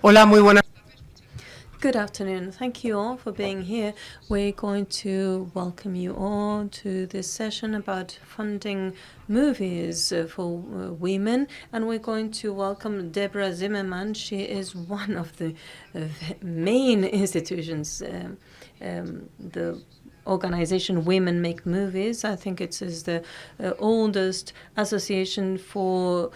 Hola, muy buenas. Good afternoon. Thank you all for being here. We're going to welcome you all to this session about funding movies for women. And we're going to welcome Debra Zimmerman. She is one of the main institutions, the organization Women Make Movies. I think it is the oldest association for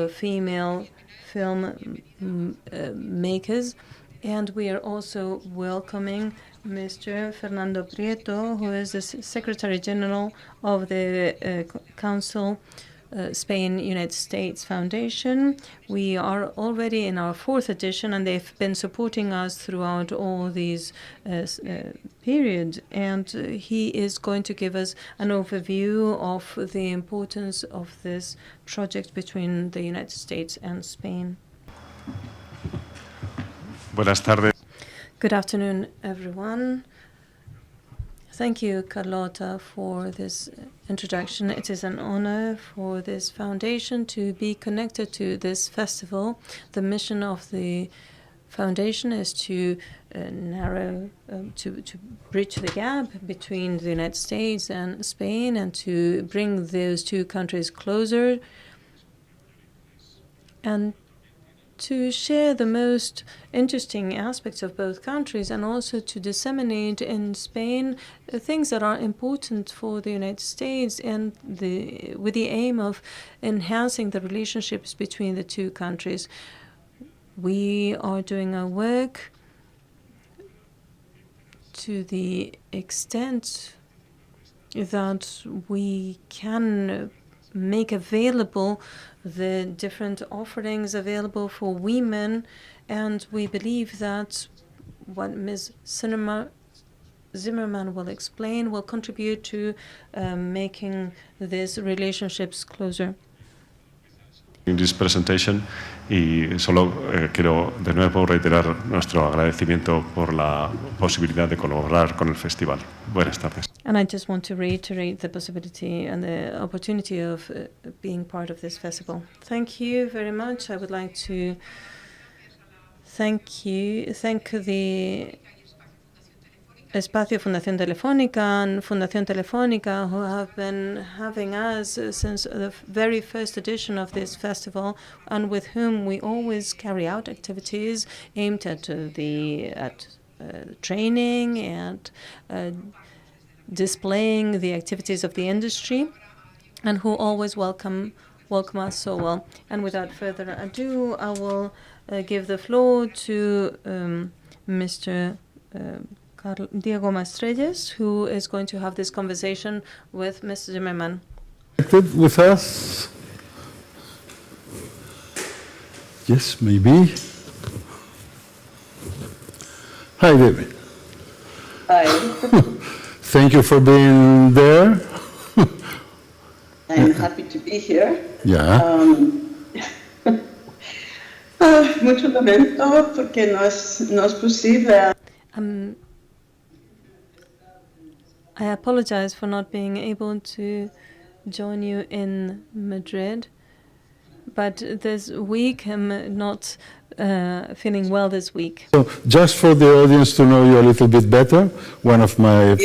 female film makers. And we are also welcoming Mr. Fernando, who is the Secretary General of the Council Spain-United States Foundation. We are already in our 4th edition, and they've been supporting us throughout all these periods. And he is going to give us an overview of the importance of this project between the United States and Spain. Buenas tardes. Good afternoon, everyone. Thank you, Carlota, for this introduction. It is an honor for this foundation to be connected to this festival. The mission of the foundation is to to bridge the gap between the United States and Spain and to bring those two countries closer and to share the most interesting aspects of both countries, and also to disseminate in Spain things that are important for the United States, and with the aim of enhancing the relationships between the two countries. We are doing our work to the extent that we can make available the different offerings available for women, and we believe that what Ms. Zimmerman will explain will contribute to making these relationships closer. In this presentation, y solo quiero de nuevo reiterar nuestro agradecimiento por la posibilidad de colaborar con el festival. Buenas tardes. And I just want to reiterate the possibility and the opportunity of being part of this festival. Thank you very much. I would like to thank the Espacio Fundación Telefónica and Fundación Telefónica, who have been having us since the very first edition of this festival, and with whom we always carry out activities aimed at training and displaying the activities of the industry, and who always welcome us so well. And without further ado, I will give the floor to Mr. Diego Mastrelles, who is going to have this conversation with Ms. Zimmerman. With us? Yes, maybe. Hi, David. Hi. Thank you for being there. I'm happy to be here. Yeah. Mucho lamento porque no es posible. I apologize for not being able to join you in Madrid, but this week I'm not feeling well this week. So just for the audience to know you a little bit better, one of my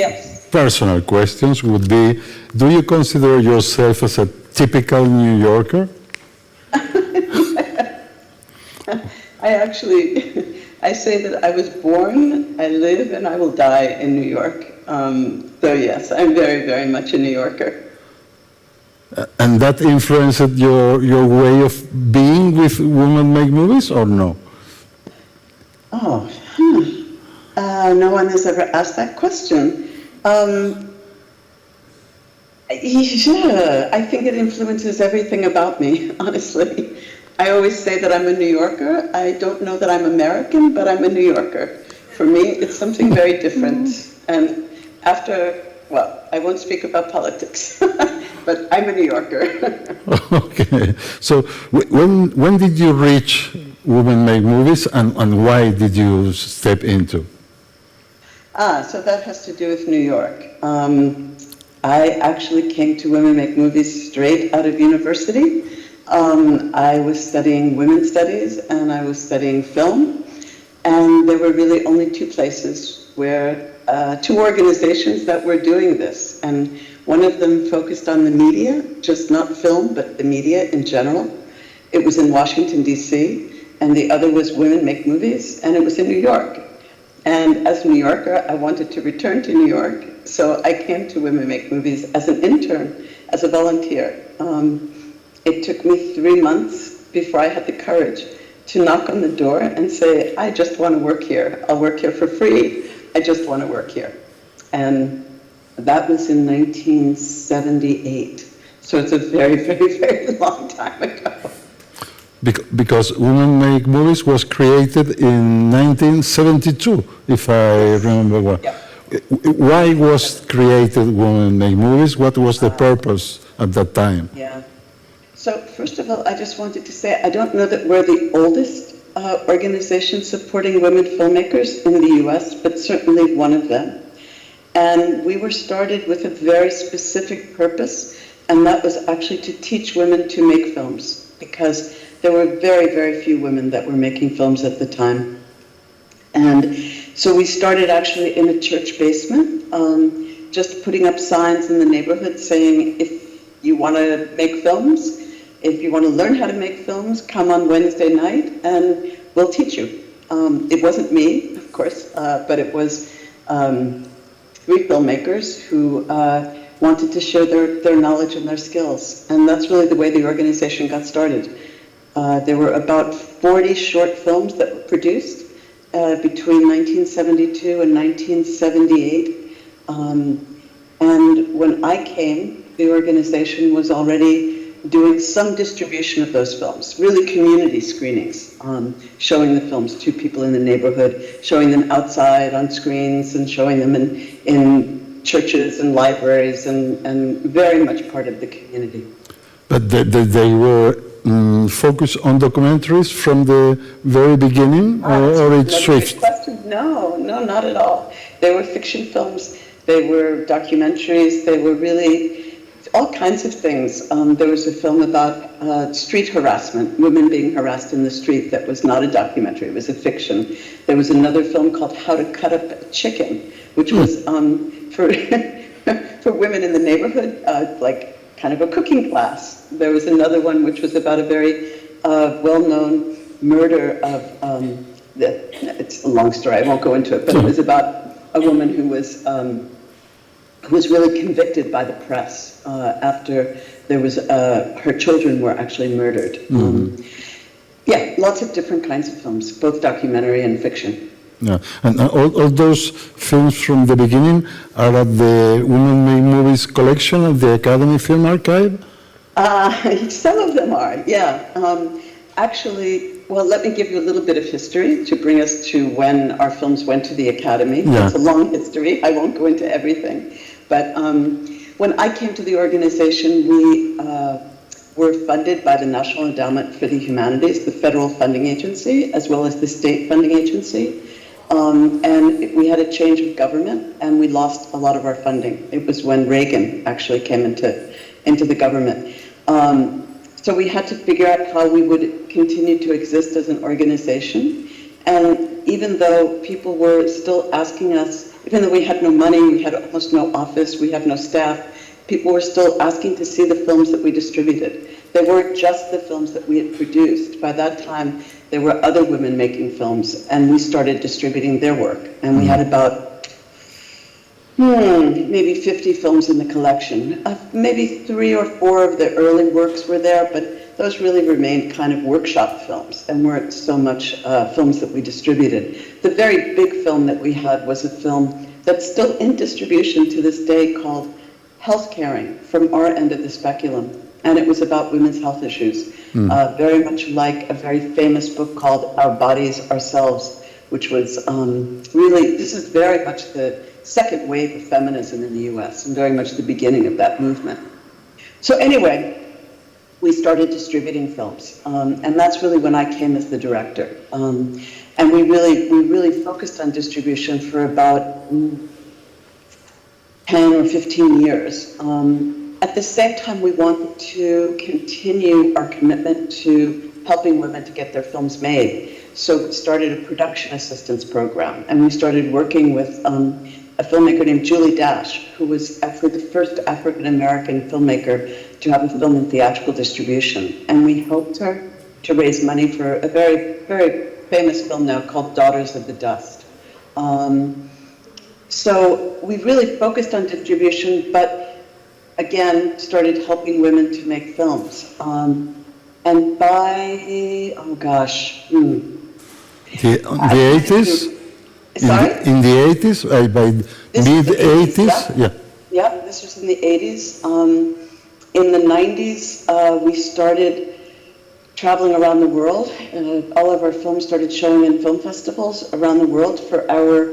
personal questions would be, do you consider yourself as a typical New Yorker? I say that I was born, I live, and I will die in New York. So yes, I'm very, very much a New Yorker. And that influenced your way of being with Women Make Movies, or no? Oh, no one has ever asked that question. Yeah, I think it influences everything about me, honestly. I always say that I'm a New Yorker. I don't know that I'm American, but I'm a New Yorker. For me, it's something very different. And I won't speak about politics, but I'm a New Yorker. Okay. So when did you reach Women Make Movies, and why did you step into? So that has to do with New York. I actually came to Women Make Movies straight out of university. I was studying women's studies and I was studying film. And there were really only two places where, two organizations that were doing this. And one of them focused on the media, just not film, but the media in general. It was in Washington, D.C., and the other was Women Make Movies, and it was in New York. And as a New Yorker, I wanted to return to New York, so I came to Women Make Movies as an intern, as a volunteer. It took me 3 months before I had the courage to knock on the door and say, I just want to work here. I'll work here for free. I just want to work here. And that was in 1978. So it's a very, very, very long time ago. Because Women Make Movies was created in 1972, if I remember well. Yeah. Why was created Women Make Movies? What was the purpose at that time? Yeah. So first of all, I just wanted to say, I don't know that we're the oldest organization supporting women filmmakers in the US, but certainly one of them. And we were started with a very specific purpose, and that was actually to teach women to make films, because there were very, very few women that were making films at the time. And so we started actually in a church basement, just putting up signs in the neighborhood saying, if you want to make films, if you want to learn how to make films, come on Wednesday night and we'll teach you. It wasn't me, of course, but it was 3 filmmakers who wanted to share their knowledge and their skills. And that's really the way the organization got started. There were about 40 short films that were produced between 1972 and 1978. And when I came, the organization was already doing some distribution of those films, really community screenings, showing the films to people in the neighborhood, showing them outside on screens and showing them in churches and libraries, and very much part of the community. But they were focused on documentaries from the very beginning, or it switched? No, not at all. They were fiction films, they were documentaries, they were really all kinds of things. There was a film about street harassment, women being harassed in the street, that was not a documentary, it was a fiction. There was another film called How to Cut Up a Chicken, which was for for women in the neighborhood, like kind of a cooking class. There was another one which was about a very well-known murder of, it's a long story, I won't go into it, but it was about a woman who was really convicted by the press after there was, her children were actually murdered. Yeah, lots of different kinds of films, both documentary and fiction. Yeah, and all those films from the beginning are at the Women Make Movies collection at the Academy Film Archive? Some of them are, yeah. Actually, well, let me give you a little bit of history to bring us to when our films went to the Academy. Yeah. It's a long history, I won't go into everything. But when I came to the organization, we were funded by the National Endowment for the Humanities, the federal funding agency, as well as the state funding agency. And we had a change of government, and we lost a lot of our funding. It was when Reagan actually came into the government. So we had to figure out how we would continue to exist as an organization. And even though people were still asking us, even though we had no money, we had almost no office, we had no staff, people were still asking to see the films that we distributed. They weren't just the films that we had produced. By that time, there were other women making films, and we started distributing their work. And we had about maybe 50 films in the collection. Maybe 3 or 4 of the early works were there, but those really remained kind of workshop films and weren't so much films that we distributed. The very big film that we had was a film that's still in distribution to this day called Health Caring, From Our End of the Speculum. And it was about women's health issues, very much like a very famous book called Our Bodies, Ourselves, which was really, this is very much the second wave of feminism in the US and very much the beginning of that movement. So anyway, we started distributing films, and that's really when I came as the director. And we really focused on distribution for about 10 or 15 years. At the same time, we wanted to continue our commitment to helping women to get their films made. so started a production assistance program, and we started working with a filmmaker named Julie Dash, who was actually the first African-American filmmaker to have a film in theatrical distribution. And we helped her to raise money for a very, very famous film now called Daughters of the Dust. So we really focused on distribution, but again, started helping women to make films. And by, oh gosh, the 80s? Sorry? In the 80s, by mid-80s? Yeah. Yeah, this was in the 80s. In the 90s, we started traveling around the world. All of our films started showing in film festivals around the world for our,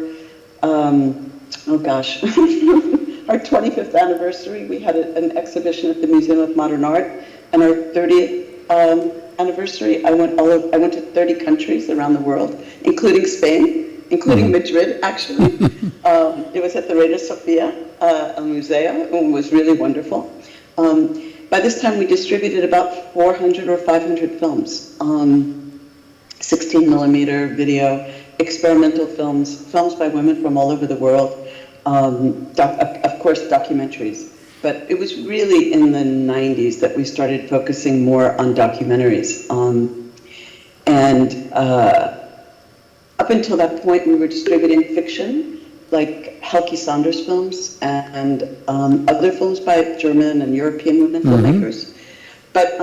oh gosh, our 25th anniversary. We had an exhibition at the Museum of Modern Art, and our 30th anniversary, I went to 30 countries around the world, including Spain. Including Madrid, actually. It was at the Reina Sofia, a museum, and it was really wonderful. By this time, we distributed about 400 or 500 films, 16 millimeter video, experimental films, films by women from all over the world, of course, documentaries. But it was really in the 90s that we started focusing more on documentaries. Up until that point, we were distributing fiction, like Helgi Saunders films and other films by German and European women filmmakers. But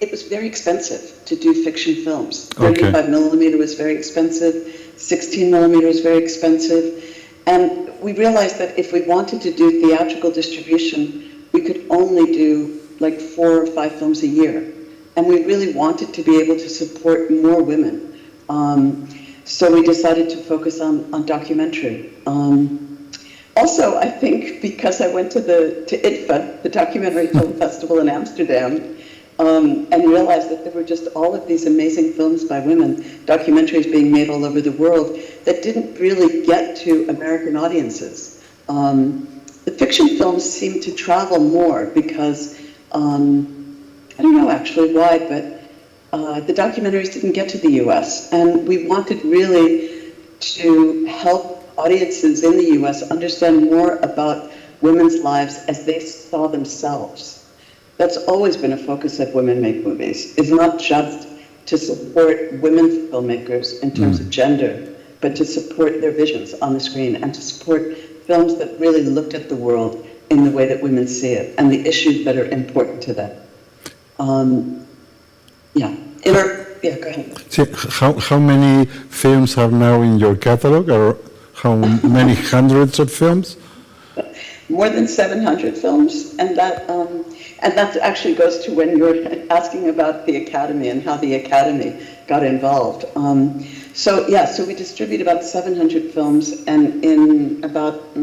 it was very expensive to do fiction films. 35 millimeter was very expensive, 16 millimeter was very expensive. And we realized that if we wanted to do theatrical distribution, we could only do like 4 or 5 films a year. And we really wanted to be able to support more women. So we decided to focus on documentary. Also, I think because I went to IDFA, the Documentary Film Festival in Amsterdam, and realized that there were just all of these amazing films by women, documentaries being made all over the world, that didn't really get to American audiences. The fiction films seemed to travel more because, I don't know actually why, but the documentaries didn't get to the US, and we wanted really to help audiences in the US understand more about women's lives as they saw themselves. That's always been a focus of Women Make Movies. It's not just to support women filmmakers in terms of gender, but to support their visions on the screen and to support films that really looked at the world in the way that women see it and the issues that are important to them. Go ahead. See, how many films are now in your catalog, or how many hundreds of films? More than 700 films, and that actually goes to when you were asking about the Academy and how the Academy got involved. So we distribute about 700 films, and in about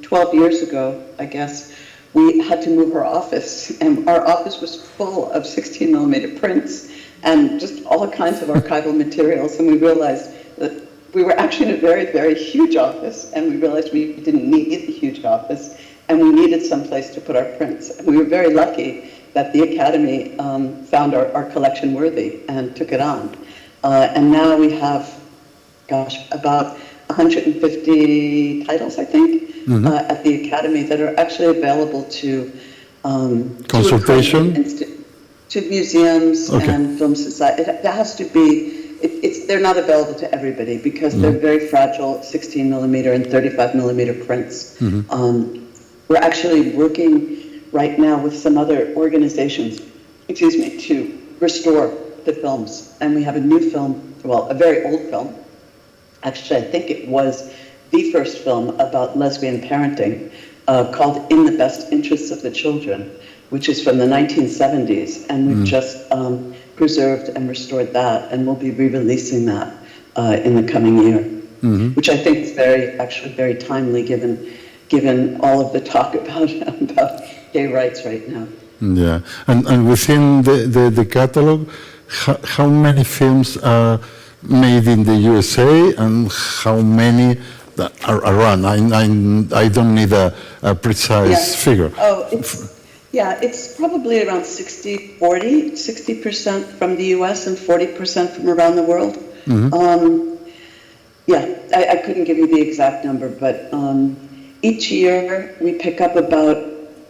12 years ago, I guess, we had to move our office, and our office was full of 16 millimeter prints and just all kinds of archival materials, and we realized that we were actually in a very, very huge office, and we realized we didn't need the huge office, and we needed some place to put our prints. And we were very lucky that the Academy found our collection worthy and took it on. And now we have, about 150 titles, I think, at the Academy that are actually available to consultation, to museums and film society. That has to be. They're not available to everybody because they're very fragile 16 millimeter and 35 millimeter prints. We're actually working right now with some other organizations, to restore the films. And we have a new film, well, a very old film. Actually, I think it was the first film about lesbian parenting called In the Best Interests of the Children, which is from the 1970s. And we've just preserved and restored that, and we'll be re-releasing that in the coming year, which I think is very timely given all of the talk about gay rights right now. Yeah, and within the catalog, how many films are made in the USA and how many are around? I don't need a precise figure. Oh, Yeah, it's probably around 60-40, 60% from the US and 40% from around the world. Yeah, I couldn't give you the exact number, but each year we pick up about,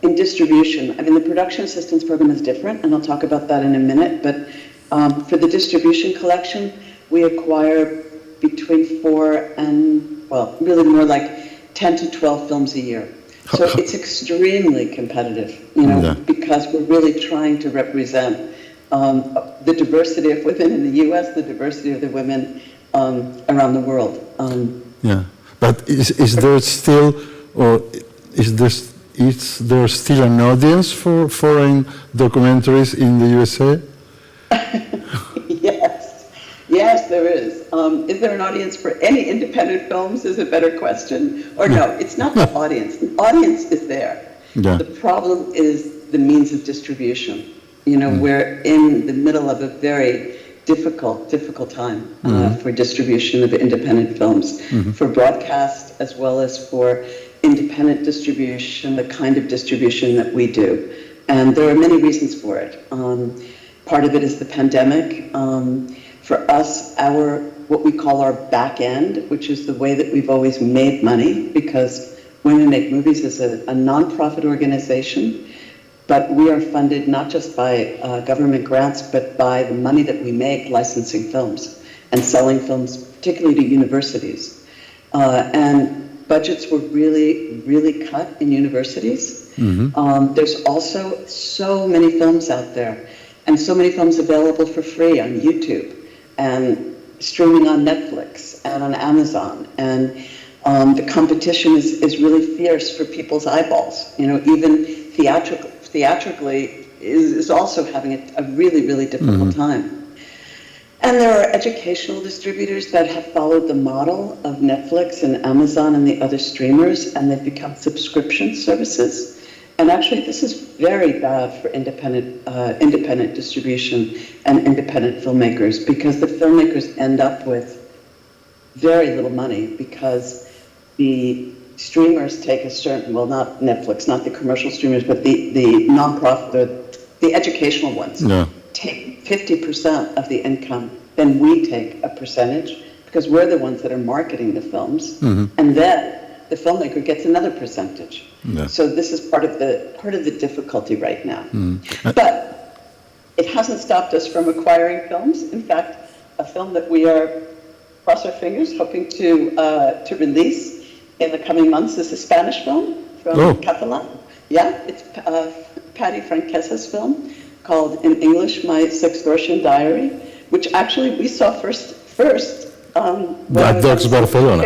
in distribution, I mean, the production assistance program is different, and I'll talk about that in a minute, but for the distribution collection, we acquire between 4 and, well, really more like 10 to 12 films a year. So it's extremely competitive, you know, because we're really trying to represent the diversity of women in the U.S., the diversity of the women around the world. Yeah, but is there still, or is there still an audience for foreign documentaries in the USA? Yes, there is. Is there an audience for any independent films is a better question. Or no, it's not the audience. The audience is there. Yeah. The problem is the means of distribution. You know, we're in the middle of a very difficult time for distribution of independent films, for broadcast as well as for independent distribution, the kind of distribution that we do. And there are many reasons for it. Part of it is the pandemic. For us, what we call our back end, which is the way that we've always made money, because Women Make Movies is a non-profit organization, but we are funded not just by government grants, but by the money that we make licensing films and selling films, particularly to universities. And budgets were really cut in universities. There's also so many films out there, and so many films available for free on YouTube, and streaming on Netflix and on Amazon, and the competition is really fierce for people's eyeballs. You know, even theatrically is also having a really difficult time. And there are educational distributors that have followed the model of Netflix and Amazon and the other streamers, and they've become subscription services. And actually, this is very bad for independent distribution and independent filmmakers, because the filmmakers end up with very little money, because the streamers take a certain, well, not Netflix, not the commercial streamers, but the non-profit, the educational ones, take 50% of the income. Then we take a percentage, because we're the ones that are marketing the films, and then the filmmaker gets another percentage. So this is part of the difficulty right now. But it hasn't stopped us from acquiring films. In fact, a film that we are, cross our fingers, hoping to release in the coming months is a Spanish film from Catalan. Yeah, it's Patty Franquesa's film called, in English, My Sextortion Diary, which actually we saw first at Docs Barcelona.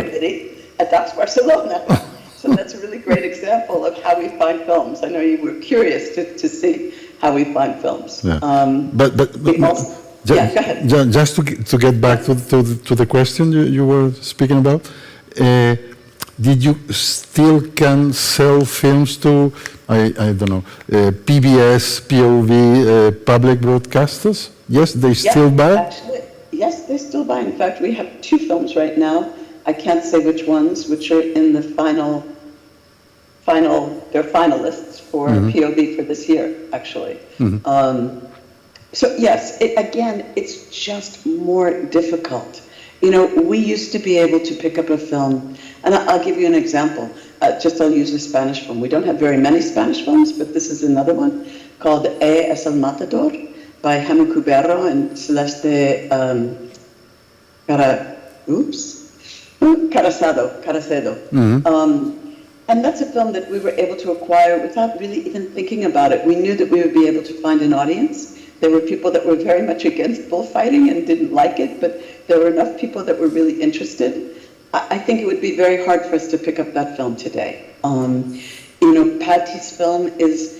At Docs Barcelona. So that's a really great example of how we find films. I know you were curious to see how we find films. Yeah. Go ahead. Just to get back to the question you were speaking about, did you still can sell films to, I don't know, PBS, POV, public broadcasters? Yes, they still buy? Actually, yes, they still buy. In fact, we have 2 films right now. I can't say which ones, which are in the they're finalists for POV for this year, actually. So yes, again, it's just more difficult. You know, we used to be able to pick up a film, and I'll give you an example. I'll use a Spanish film. We don't have very many Spanish films, but this is another one called Es el Matador by Jaime Cubero and Celeste Caracedo. And that's a film that we were able to acquire without really even thinking about it. We knew that we would be able to find an audience. There were people that were very much against bullfighting and didn't like it, but there were enough people that were really interested. I think it would be very hard for us to pick up that film today. You know, Patty's film is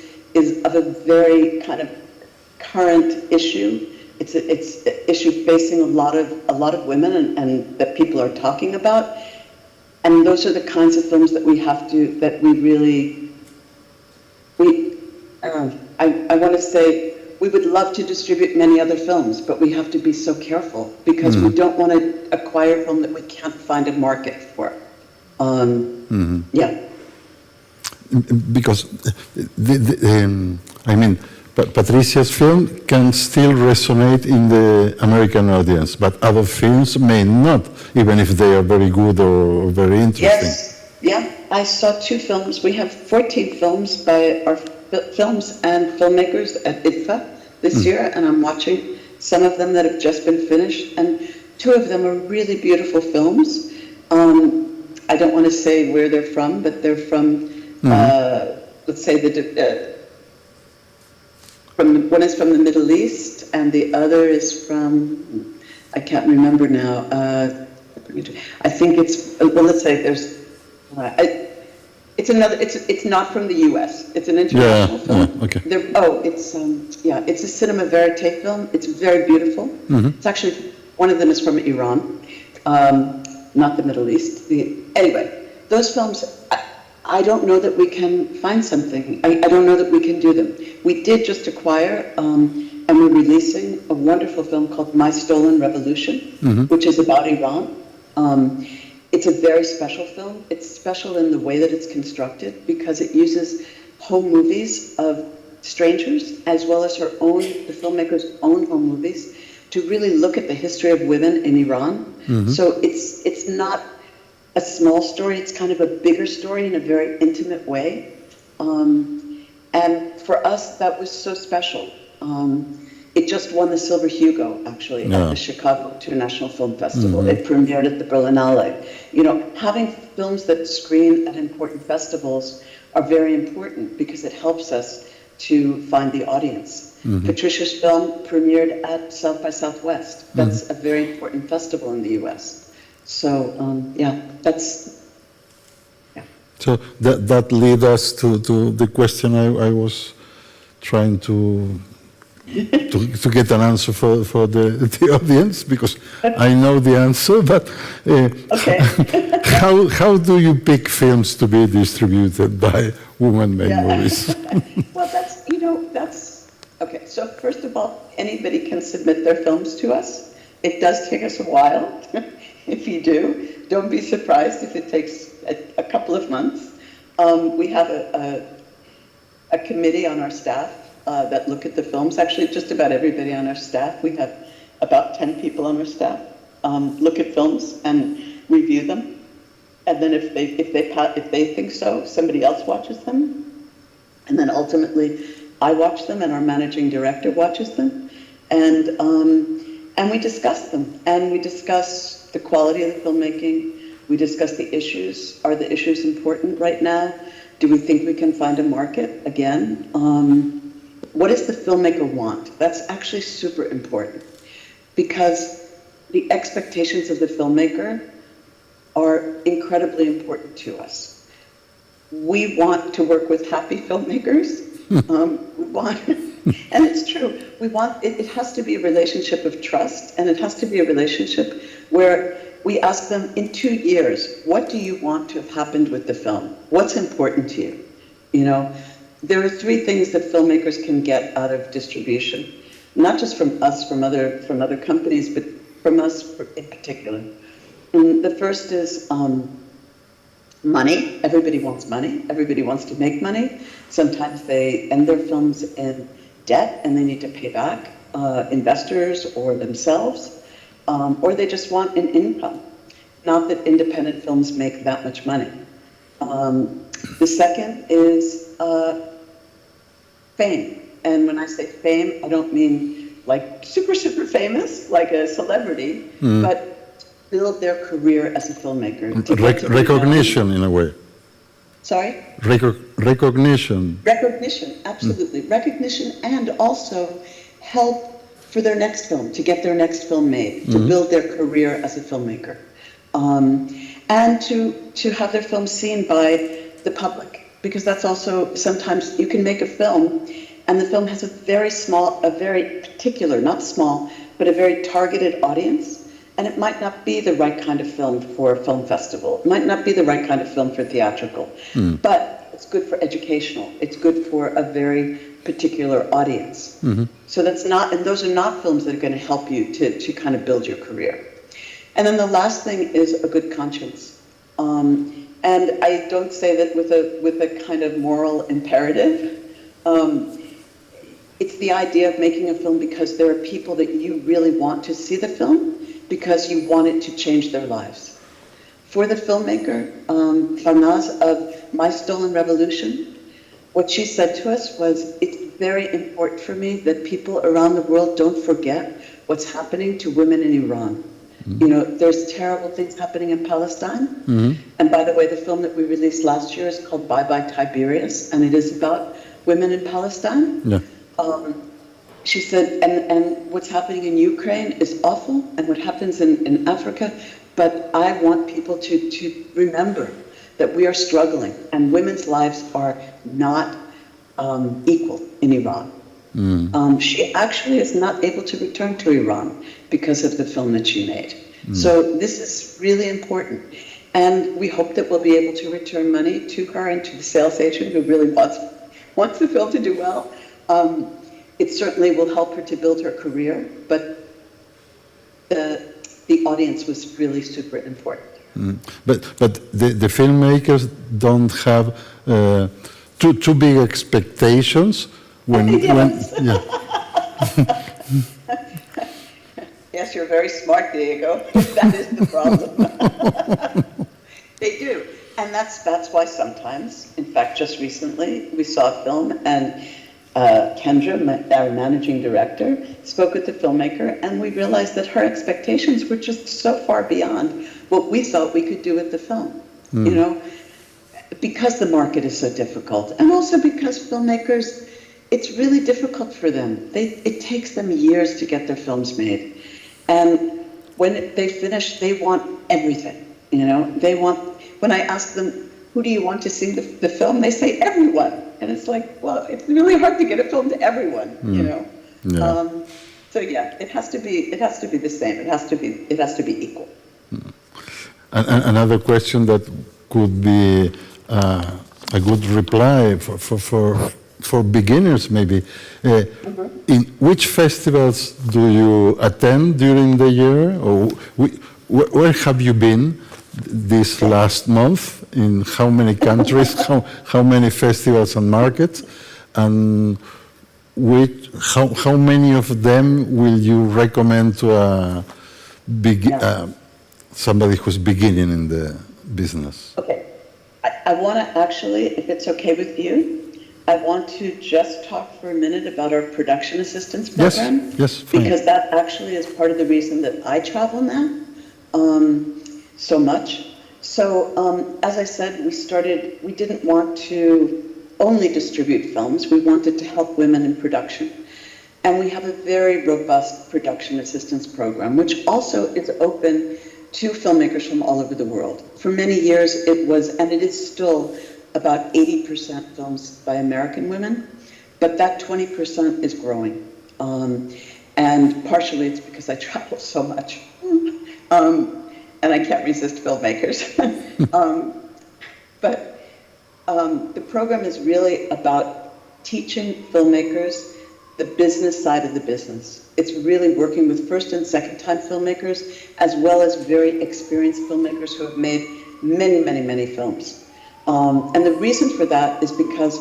of a very kind of current issue. It's an issue facing a lot of women and that people are talking about. And those are the kinds of films that I want to say, we would love to distribute many other films, but we have to be so careful, because we don't want to acquire a film that we can't find a market for. Yeah. because Patricia's film can still resonate in the American audience, but other films may not, even if they are very good or very interesting. Yes, yeah. I saw 2 films. We have 14 films by our films and filmmakers at IDFA this year, and I'm watching some of them that have just been finished, and 2 of them are really beautiful films. I don't want to say where they're from, but they're from, let's say, one is from the Middle East, and the other is from, I can't remember now. I think it's, well, let's say there's, it's not from the U.S. It's an international film. Yeah, okay. It's a cinema verite film. It's very beautiful. It's actually, one of them is from Iran, not the Middle East. Anyway, those films, I don't know that we can find something. I don't know that we can do them. We did just acquire, and we're releasing a wonderful film called My Stolen Revolution, which is about Iran. It's a very special film. It's special in the way that it's constructed because it uses home movies of strangers as well as the filmmaker's own home movies to really look at the history of women in Iran. So it's not a small story, it's kind of a bigger story in a very intimate way. And for us, that was so special. It just won the Silver Hugo, actually, at the Chicago International Film Festival. It premiered at the Berlinale. You know, having films that screen at important festivals are very important because it helps us to find the audience. Patricia's film premiered at South by Southwest. That's a very important festival in the U.S. So, So that leads us to the question I was trying to get an answer for the audience, because I know the answer, but how do you pick films to be distributed by women-made movies? Well, that's okay. So first of all, anybody can submit their films to us. It does take us a while. If you do, don't be surprised if it takes a couple of months. We have a committee on our staff that look at the films. Actually, just about everybody on our staff. We have about 10 people on our staff look at films and review them. And then if they think so, somebody else watches them. And then ultimately, I watch them, and our managing director watches them, and we discuss them. And we discuss the quality of the filmmaking. We discuss the issues. Are the issues important right now? Do we think we can find a market again? What does the filmmaker want? That's actually super important, because the expectations of the filmmaker are incredibly important to us. We want to work with happy filmmakers. And it's true, it has to be a relationship of trust, and it has to be a relationship where we ask them, in 2 years, what do you want to have happened with the film? What's important to you? You know, there are 3 things that filmmakers can get out of distribution, not just from us, from other companies, but from us in particular. And the first is money. Everybody wants money. Everybody wants to make money. Sometimes they end their films in debt and they need to pay back investors or themselves, or they just want an income. Not that independent films make that much money. The second is fame. And when I say fame, I don't mean like super, super famous, like a celebrity, but build their career as a filmmaker. Recognition, in a way. Sorry? Recognition. Recognition, absolutely. Recognition, and also help for their next film, to get their next film made, to build their career as a filmmaker. And to have their film seen by the public, because that's also, sometimes you can make a film and the film has a very particular, not small, but a very targeted audience. And it might not be the right kind of film for a film festival. It might not be the right kind of film for theatrical. But it's good for educational. It's good for a very particular audience. So and those are not films that are going to help you to kind of build your career. And then the last thing is a good conscience. And I don't say that with a kind of moral imperative. It's the idea of making a film because there are people that you really want to see the film because you want it to change their lives. For the filmmaker, Fernando of My Stolen Revolution, what she said to us was, it's very important for me that people around the world don't forget what's happening to women in Iran. Mm-hmm. You know, there's terrible things happening in Palestine. Mm-hmm. And by the way, the film that we released last year is called Bye Bye Tiberius, and it is about women in Palestine. Yeah. She said, and what's happening in Ukraine is awful, and what happens in Africa, but I want people to remember that we are struggling, and women's lives are not equal in Iran. Mm. She actually is not able to return to Iran because of the film that she made. Mm. So this is really important. And we hope that we'll be able to return money to her and to the sales agent who really wants the film to do well. It certainly will help her to build her career, but the audience was really super important. Mm. But the filmmakers don't have too big expectations when yeah. Yes, you're very smart, Diego. That is the problem. They do, and that's why sometimes, in fact, just recently we saw a film and Kendra, our managing director, spoke with the filmmaker, and we realized that her expectations were just so far beyond what we thought we could do with the film. Mm. You know, because the market is so difficult, and also because filmmakers, it's really difficult for them. It takes them years to get their films made, and when they finish, they want everything. You know, they want. When I ask them, who do you want to see the film? They say everyone. And it's like, well, it's really hard to get a film to everyone, you know. Yeah. So yeah, it has to be the same. It has to be equal. Another question that could be a good reply for beginners, maybe. In which festivals do you attend during the year, or where have you been this last month? In how many countries, how many festivals and markets, and how many of them will you recommend to somebody who's beginning in the business? Okay, I want to actually, if it's okay with you, I want to just talk for a minute about our production assistance program. Yes, fine. Because that actually is part of the reason that I travel now so much. So, as I said, we didn't want to only distribute films. We wanted to help women in production. And we have a very robust production assistance program, which also is open to filmmakers from all over the world. For many years, it was, and it is still, about 80% films by American women, but that 20% is growing. And partially it's because I travel so much. And I can't resist filmmakers. But the program is really about teaching filmmakers the business side of the business. It's really working with first and second time filmmakers, as well as very experienced filmmakers who have made many, many, many films. And the reason for that is because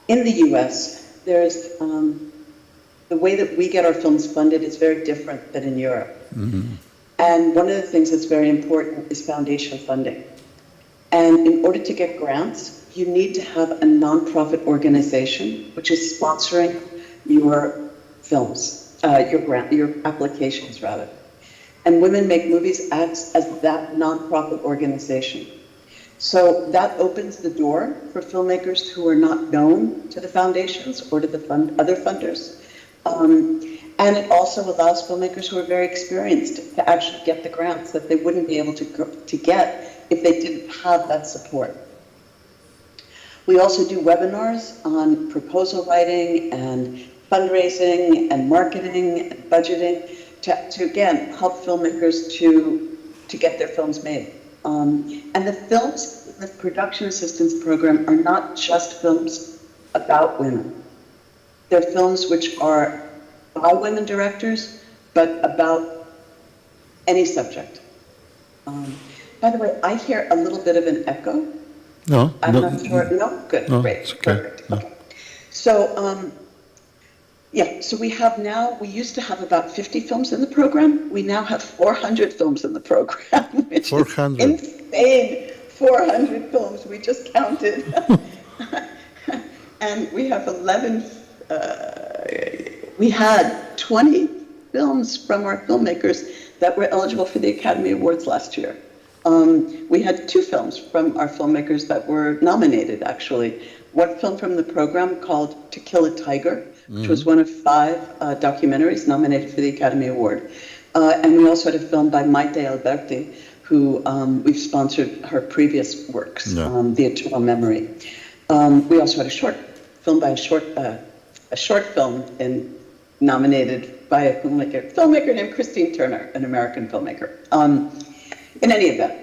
in the US, there's the way that we get our films funded is very different than in Europe. Mm-hmm. And one of the things that's very important is foundation funding. And in order to get grants, you need to have a nonprofit organization which is sponsoring your films, your applications rather. And Women Make Movies acts as that nonprofit organization. So that opens the door for filmmakers who are not known to the foundations or to the other funders. And it also allows filmmakers who are very experienced to actually get the grants that they wouldn't be able to get if they didn't have that support. We also do webinars on proposal writing and fundraising and marketing and budgeting to again, help filmmakers to get their films made. And the films in the production assistance program are not just films about women. They're films which are by women directors, but about any subject. By the way, I hear a little bit of an echo. No, I'm not sure. No? Good. No, Great. it's okay. Perfect. No. Okay. So, so we used to have about 50 films in the program. We now have 400 films in the program, which 400. is insane. 400 films, we just counted. And we have we had 20 films from our filmmakers that were eligible for the Academy Awards last year. We had 2 films from our filmmakers that were nominated, actually. One film from the program called To Kill a Tiger, which was one of 5 documentaries nominated for the Academy Award. And we also had a film by Maite Alberti, who we've sponsored her previous works, The Eternal Memory. We also had a short film by a short film nominated by a filmmaker named Christine Turner, an American filmmaker. In any event,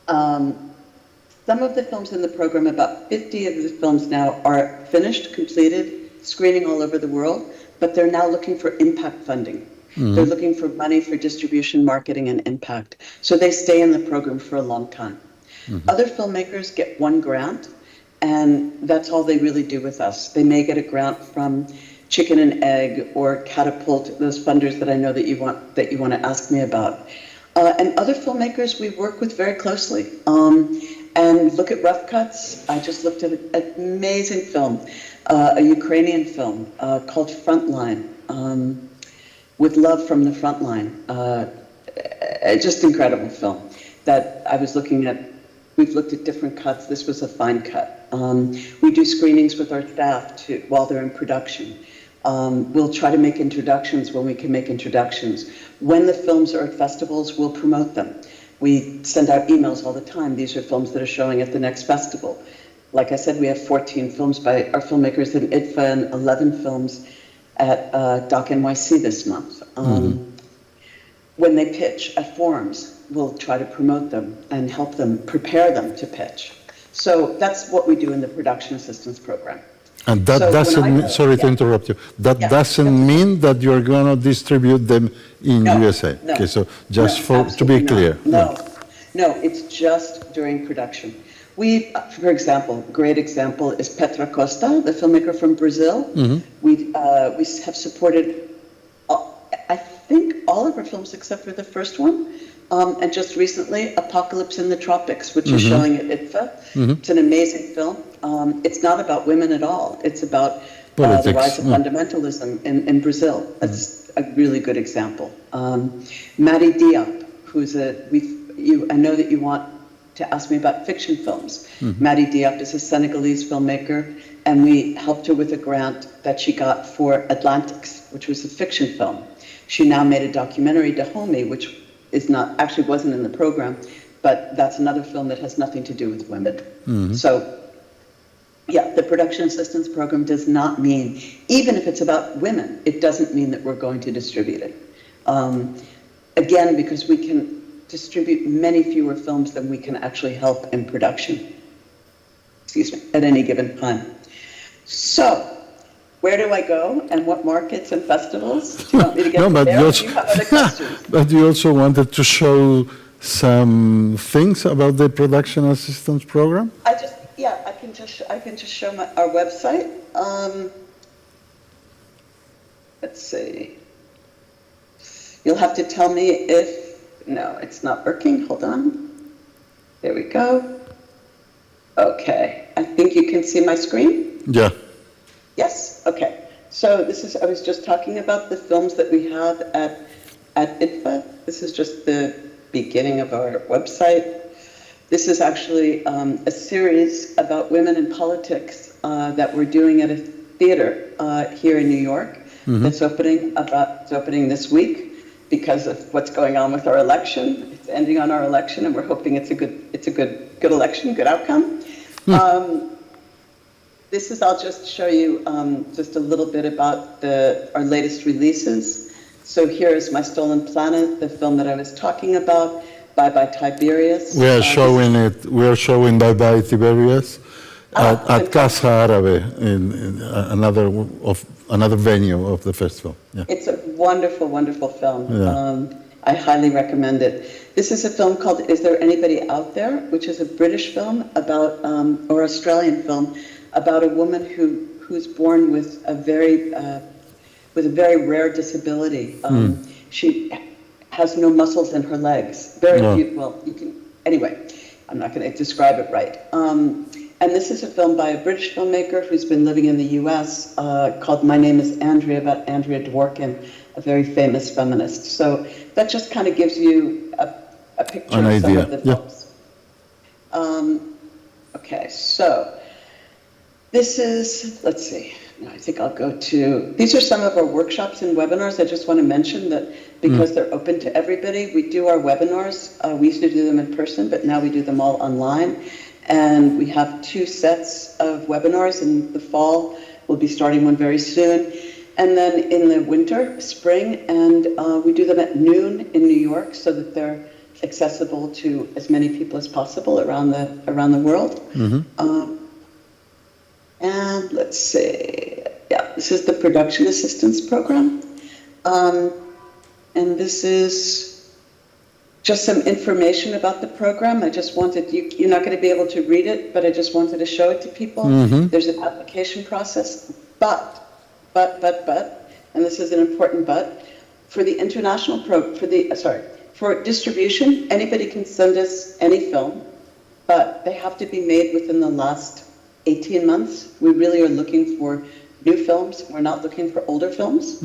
some of the films in the program, about 50 of the films now, are finished, completed, screening all over the world, but they're now looking for impact funding. They're looking for money for distribution, marketing, and impact. So they stay in the program for a long time. Other filmmakers get 1 grant, and that's all they really do with us. They may get a grant from Chicken and Egg or Catapult, those funders that I know that you want to ask me about. And other filmmakers we work with very closely. And look at rough cuts. I just looked at an amazing film, a Ukrainian film called Frontline, with love from the frontline. Just incredible film that I was looking at. We've looked at different cuts. This was a fine cut. We do screenings with our staff while they're in production. We'll try to make introductions when we can make introductions. When the films are at festivals, we'll promote them. We send out emails all the time. These are films that are showing at the next festival. Like I said, we have 14 films by our filmmakers in IDFA and 11 films at Doc NYC this month. When they pitch at forums, we'll try to promote them and help them, prepare them to pitch. So that's what we do in the production assistance program. And that doesn't, sorry to interrupt you, that doesn't mean that you're going to distribute them in USA. No, okay, so just to be clear. No, it's just during production. For example, great example is Petra Costa, the filmmaker from Brazil. We have supported, I think, all of her films except for the first one. And just recently, Apocalypse in the Tropics, which is showing at IDFA. It's an amazing film. It's not about women at all. It's about the rise of fundamentalism in Brazil. That's a really good example. Madi Diop, who's I know that you want to ask me about fiction films. Madi Diop is a Senegalese filmmaker, and we helped her with a grant that she got for Atlantics, which was a fiction film. She now made a documentary, Dahomey, which wasn't in the program, but that's another film that has nothing to do with women. So, yeah, the production assistance program does not mean, even if it's about women, it doesn't mean that we're going to distribute it. Again, because we can distribute many fewer films than we can actually help in production, at any given time. So, where do I go, and what markets and festivals? Do you want me to get there, or do you have other questions? But you also wanted to show some things about the production assistance program? I can just show our website. Let's see. You'll have to tell me if, no, it's not working. Hold on. There we go. Okay. I think you can see my screen? Yeah. Yes? Okay. So I was just talking about the films that we have at IDFA. This is just the beginning of our website. This is actually a series about women in politics that we're doing at a theater here in New York. That's opening this week because of what's going on with our election. It's ending on our election, and we're hoping it's a good election, good outcome. I'll just show you just a little bit about our latest releases. So here is My Stolen Planet, the film that I was talking about, Bye Bye Tiberius. We are showing Bye Bye Tiberius at Casa Árabe, in another venue of the festival. Yeah. It's a wonderful, wonderful film. Yeah. I highly recommend it. This is a film called Is There Anybody Out There?, which is a British film about, or Australian film, about a woman who's born with a very rare disability. She has no muscles in her legs. Well, you can, anyway, I'm not going to describe it right. And this is a film by a British filmmaker who's been living in the US called My Name is Andrea, about Andrea Dworkin, a very famous feminist. So that just kind of gives you a picture of some of the films. Okay, so this is, let's see, I think I'll go to, these are some of our workshops and webinars. I just want to mention that because they're open to everybody, we do our webinars. We used to do them in person, but now we do them all online. And we have 2 sets of webinars in the fall. We'll be starting one very soon. And then in the winter, spring, and we do them at noon in New York so that they're accessible to as many people as possible around the world. And let's see, this is the production assistance program. And this is just some information about the program. I just wanted, you're not going to be able to read it, but I just wanted to show it to people. There's an application process, but, and this is an important but, for the international for distribution, anybody can send us any film, but they have to be made within the last 18 months. We really are looking for new films. We're not looking for older films.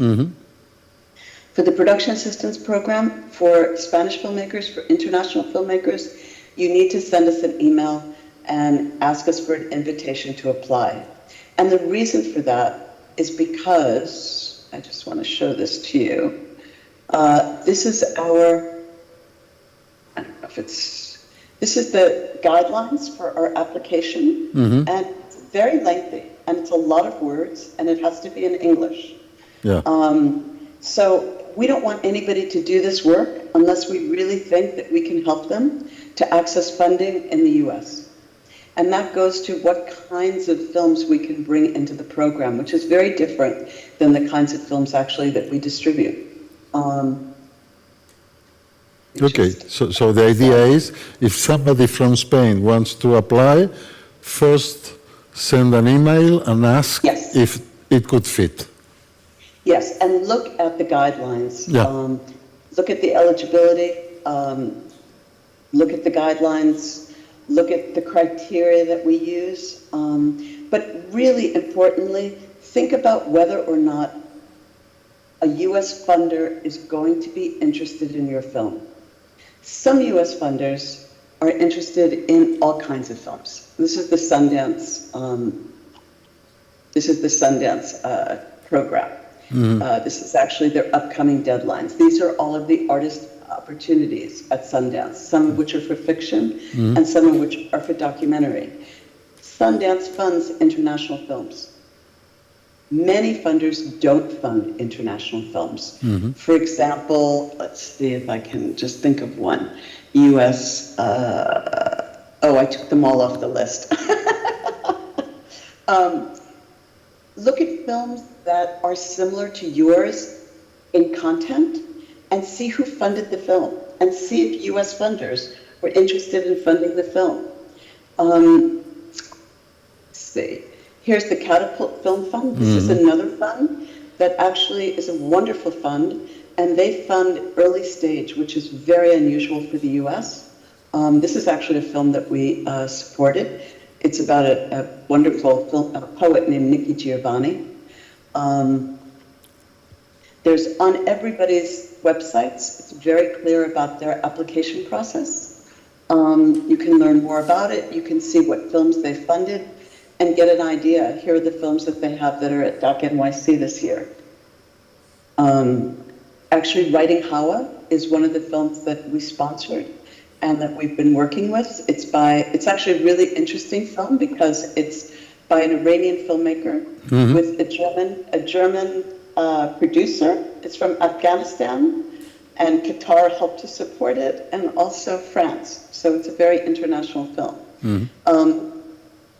For the production assistance program, for Spanish filmmakers, for international filmmakers, you need to send us an email and ask us for an invitation to apply. And the reason for that is because, I just want to show this to you. This is our, I don't know if it's, this is the guidelines for our application. And it's very lengthy, and it's a lot of words, and it has to be in English. So we don't want anybody to do this work unless we really think that we can help them to access funding in the US. And that goes to what kinds of films we can bring into the program, which is very different than the kinds of films actually that we distribute. Okay, so the idea is, if somebody from Spain wants to apply, first send an email and ask if it could fit. Yes, and look at the guidelines. Look at the eligibility, look at the guidelines, look at the criteria that we use. But really importantly, think about whether or not a US funder is going to be interested in your film. Some US funders are interested in all kinds of films. This is the Sundance, program. This is actually their upcoming deadlines. These are all of the artist opportunities at Sundance, some of which are for fiction and some of which are for documentary. Sundance funds international films. Many funders don't fund international films. For example, let's see if I can just think of one. US, I took them all off the list. Look at films that are similar to yours in content and see who funded the film and see if US funders were interested in funding the film. Let's see. Here's the Catapult Film Fund. This is another fund that actually is a wonderful fund, and they fund early stage, which is very unusual for the US. This is actually a film that we supported. It's about a wonderful poet named Nikki Giovanni. There's on everybody's websites, it's very clear about their application process. You can learn more about it. You can see what films they funded and get an idea. Here are the films that they have that are at DOC NYC this year. Actually, Writing Hawa is one of the films that we sponsored and that we've been working with. It's actually a really interesting film because it's by an Iranian filmmaker with a German producer. It's from Afghanistan, and Qatar helped to support it, and also France. So it's a very international film.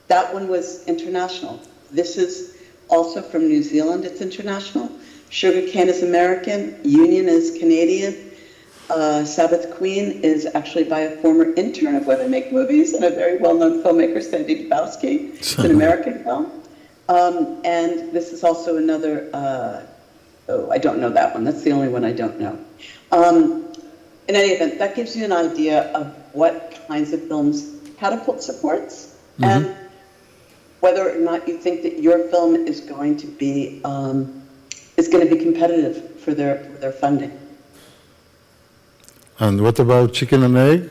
That one was international. This is also from New Zealand. It's international. Sugarcane is American. Union is Canadian. Sabbath Queen is actually by a former intern of Women Make Movies and a very well-known filmmaker, Sandy Dubowski. It's an American film. And this is also another, I don't know that one. That's the only one I don't know. In any event, that gives you an idea of what kinds of films Catapult supports and whether or not you think that your film is going to be competitive for their funding. And what about chicken and egg?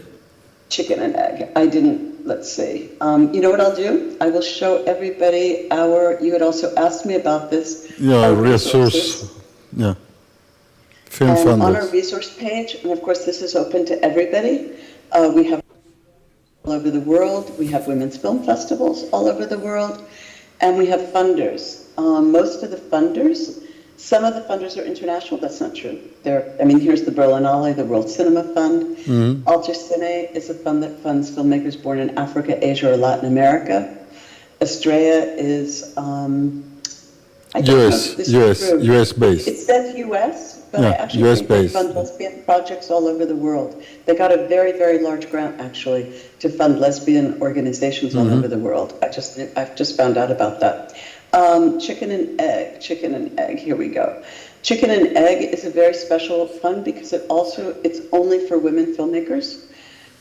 Chicken and egg. I didn't, let's see. You know what I'll do? I will show everybody you had also asked me about this. Yeah, resource. Yeah. Film and funders. on our resource page, and of course this is open to everybody, we have all over the world, we have women's film festivals all over the world, and we have funders. Most of the funders, some of the funders are international, that's not true. Here's the Berlinale, the World Cinema Fund. Alter Cine is a fund that funds filmmakers born in Africa, Asia, or Latin America. Estrella is, US based. It says US, but I actually US think they based. fund lesbian projects all over the world. They got a very, very large grant, actually, to fund lesbian organizations all over the world. I've just found out about that. Chicken and egg, here we go. Chicken and Egg is a very special fund because it's only for women filmmakers.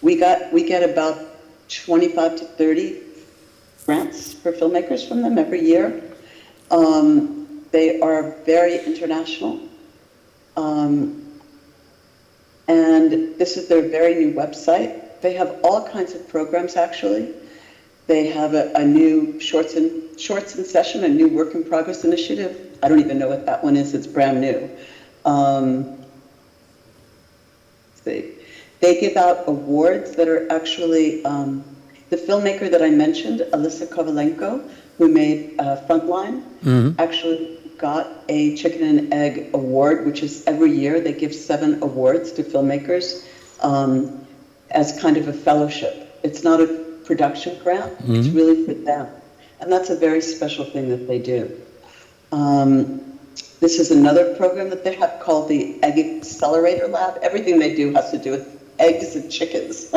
We get about 25 to 30 grants for filmmakers from them every year. They are very international. And this is their very new website. They have all kinds of programs, actually. They have a new shorts in session, a new work in progress initiative. I don't even know what that one is. It's brand new. They give out awards that are actually, the filmmaker that I mentioned, Alyssa Kovalenko, who made Frontline, actually got a Chicken and Egg award, which is every year they give 7 awards to filmmakers as kind of a fellowship. It's not a production grant, it's really for them. And that's a very special thing that they do. This is another program that they have called the Egg Accelerator Lab. Everything they do has to do with eggs and chickens.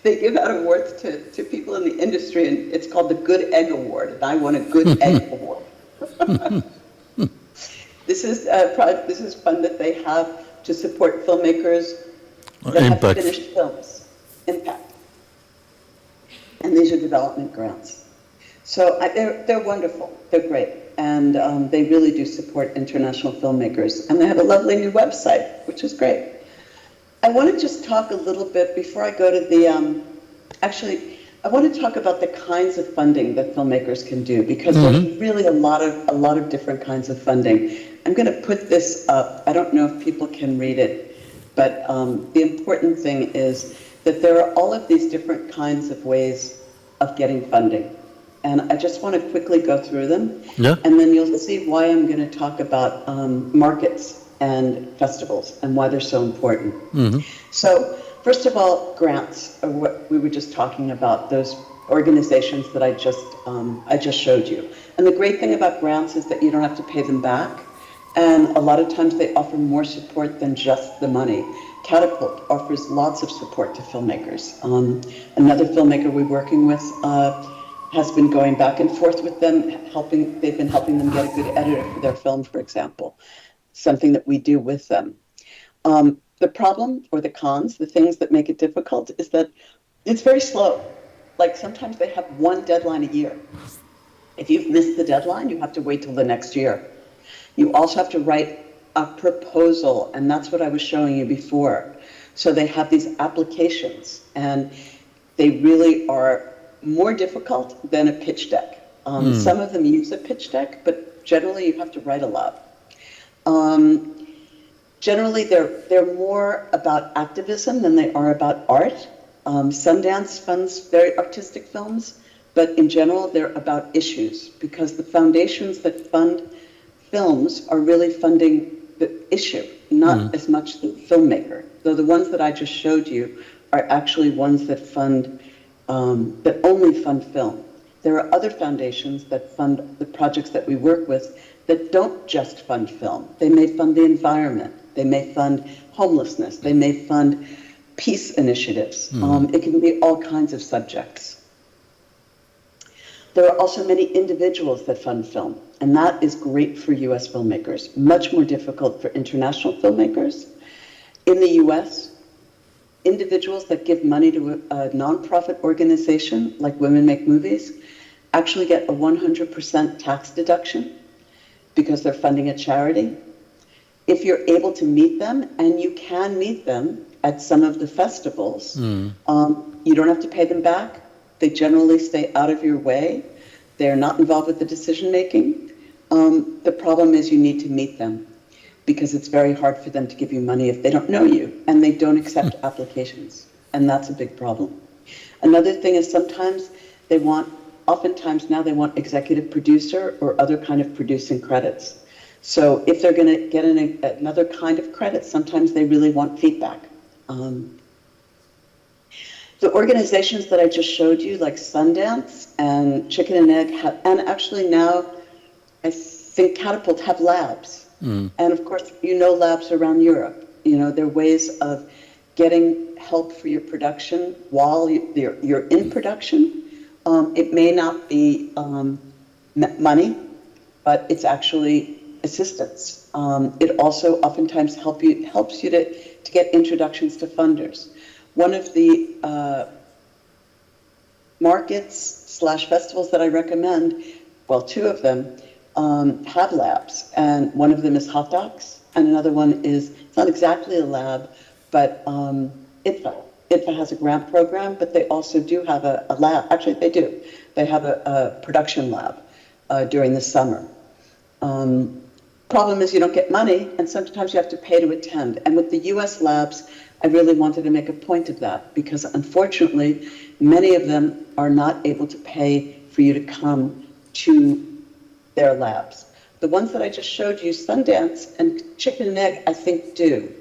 They give out awards to people in the industry, and it's called the Good Egg Award, and I won a Good Egg Award. This is fun that they have to support filmmakers that have finished films. Impact. And these are development grants. So they're wonderful. They're great. And they really do support international filmmakers. And they have a lovely new website, which is great. I want to just talk a little bit before I go to the, I want to talk about the kinds of funding that filmmakers can do, because there's really a lot of different kinds of funding. I'm going to put this up. I don't know if people can read it, but the important thing is that there are all of these different kinds of ways of getting funding. And I just want to quickly go through them. Yeah. And then you'll see why I'm going to talk about markets and festivals and why they're so important. So first of all, grants are what we were just talking about, those organizations that I just showed you. And the great thing about grants is that you don't have to pay them back. And a lot of times they offer more support than just the money. Catapult offers lots of support to filmmakers. Another filmmaker we're working with has been going back and forth with them, they've been helping them get a good editor for their film, for example, something that we do with them. The problem, or the cons, the things that make it difficult, is that it's very slow. Like sometimes they have one deadline a year. If you've missed the deadline, you have to wait till the next year. You also have to write a proposal, and that's what I was showing you before. So they have these applications, and they really are more difficult than a pitch deck. Some of them use a pitch deck, but generally you have to write a lot. Generally, they're more about activism than they are about art. Sundance funds very artistic films, but in general, they're about issues, because the foundations that fund films are really funding the issue, not as much the filmmaker. Though the ones that I just showed you are actually ones that fund, that only fund film. There are other foundations that fund the projects that we work with that don't just fund film. They may fund the environment. They may fund homelessness. They may fund peace initiatives. It can be all kinds of subjects. There are also many individuals that fund film, and that is great for US filmmakers, much more difficult for international filmmakers. In the US, individuals that give money to a nonprofit organization like Women Make Movies actually get a 100% tax deduction because they're funding a charity. If you're able to meet them, and you can meet them at some of the festivals, you don't have to pay them back. They generally stay out of your way. They're not involved with the decision making. The problem is you need to meet them because it's very hard for them to give you money if they don't know you and they don't accept applications. And that's a big problem. Another thing is oftentimes now they want executive producer or other kind of producing credits. So if they're going to get another kind of credit, sometimes they really want feedback. The organizations that I just showed you, like Sundance and Chicken and Egg, and actually now I think Catapult have labs. And of course, labs around Europe. There are ways of getting help for your production while you're in production. It may not be money, but it's actually assistance. It also oftentimes helps you to get introductions to funders. One of the markets/festivals that I recommend, well, two of them have labs, and one of them is Hot Docs, and another one is, it's not exactly a lab, but ITFA. ITFA has a grant program, but they also do have a lab. Actually, they do. They have a production lab during the summer. Problem is you don't get money, and sometimes you have to pay to attend. And with the US labs, I really wanted to make a point of that because unfortunately, many of them are not able to pay for you to come to their labs. The ones that I just showed you, Sundance and Chicken and Egg, I think do.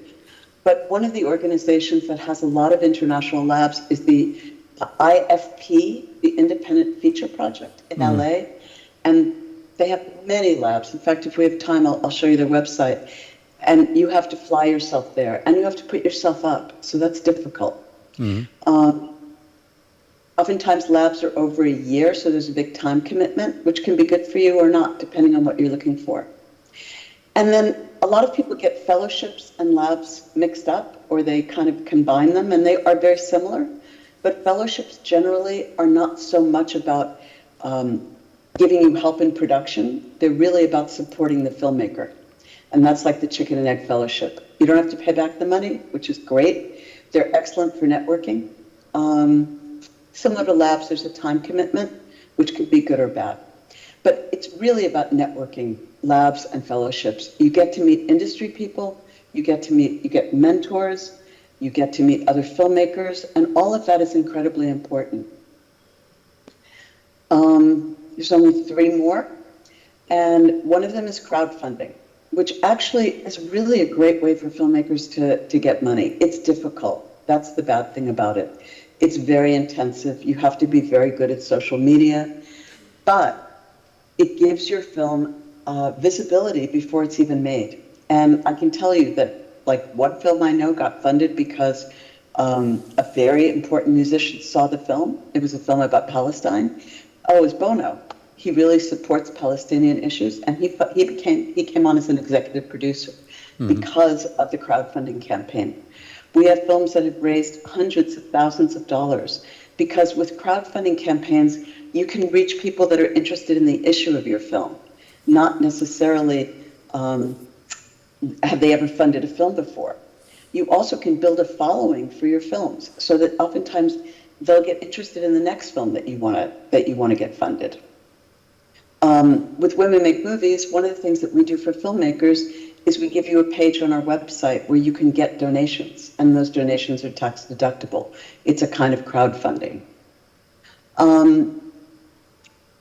But one of the organizations that has a lot of international labs is the IFP, the Independent Feature Project in LA. And they have many labs. In fact, if we have time, I'll show you their website. And you have to fly yourself there, and you have to put yourself up. So that's difficult. Oftentimes, labs are over a year, so there's a big time commitment, which can be good for you or not, depending on what you're looking for. And then a lot of people get fellowships and labs mixed up, or they kind of combine them, and they are very similar. But fellowships generally are not so much about giving you help in production. They're really about supporting the filmmaker. And that's like the Chicken and Egg Fellowship. You don't have to pay back the money, which is great. They're excellent for networking. Similar to labs, there's a time commitment, which could be good or bad. But it's really about networking, labs and fellowships. You get to meet industry people, you get mentors, you get to meet other filmmakers, and all of that is incredibly important. There's only 3 more, and one of them is crowdfunding, which actually is really a great way for filmmakers to get money. It's difficult. That's the bad thing about it. It's very intensive. You have to be very good at social media, but it gives your film visibility before it's even made. And I can tell you that, like, one film I know got funded because a very important musician saw the film. It was a film about Palestine. Oh, it was Bono. He really supports Palestinian issues, and he came on as an executive producer because of the crowdfunding campaign. We have films that have raised hundreds of thousands of dollars because with crowdfunding campaigns, you can reach people that are interested in the issue of your film, not necessarily have they ever funded a film before. You also can build a following for your films so that oftentimes they'll get interested in the next film that you want to get funded. With Women Make Movies, one of the things that we do for filmmakers is we give you a page on our website where you can get donations, and those donations are tax deductible. It's a kind of crowdfunding.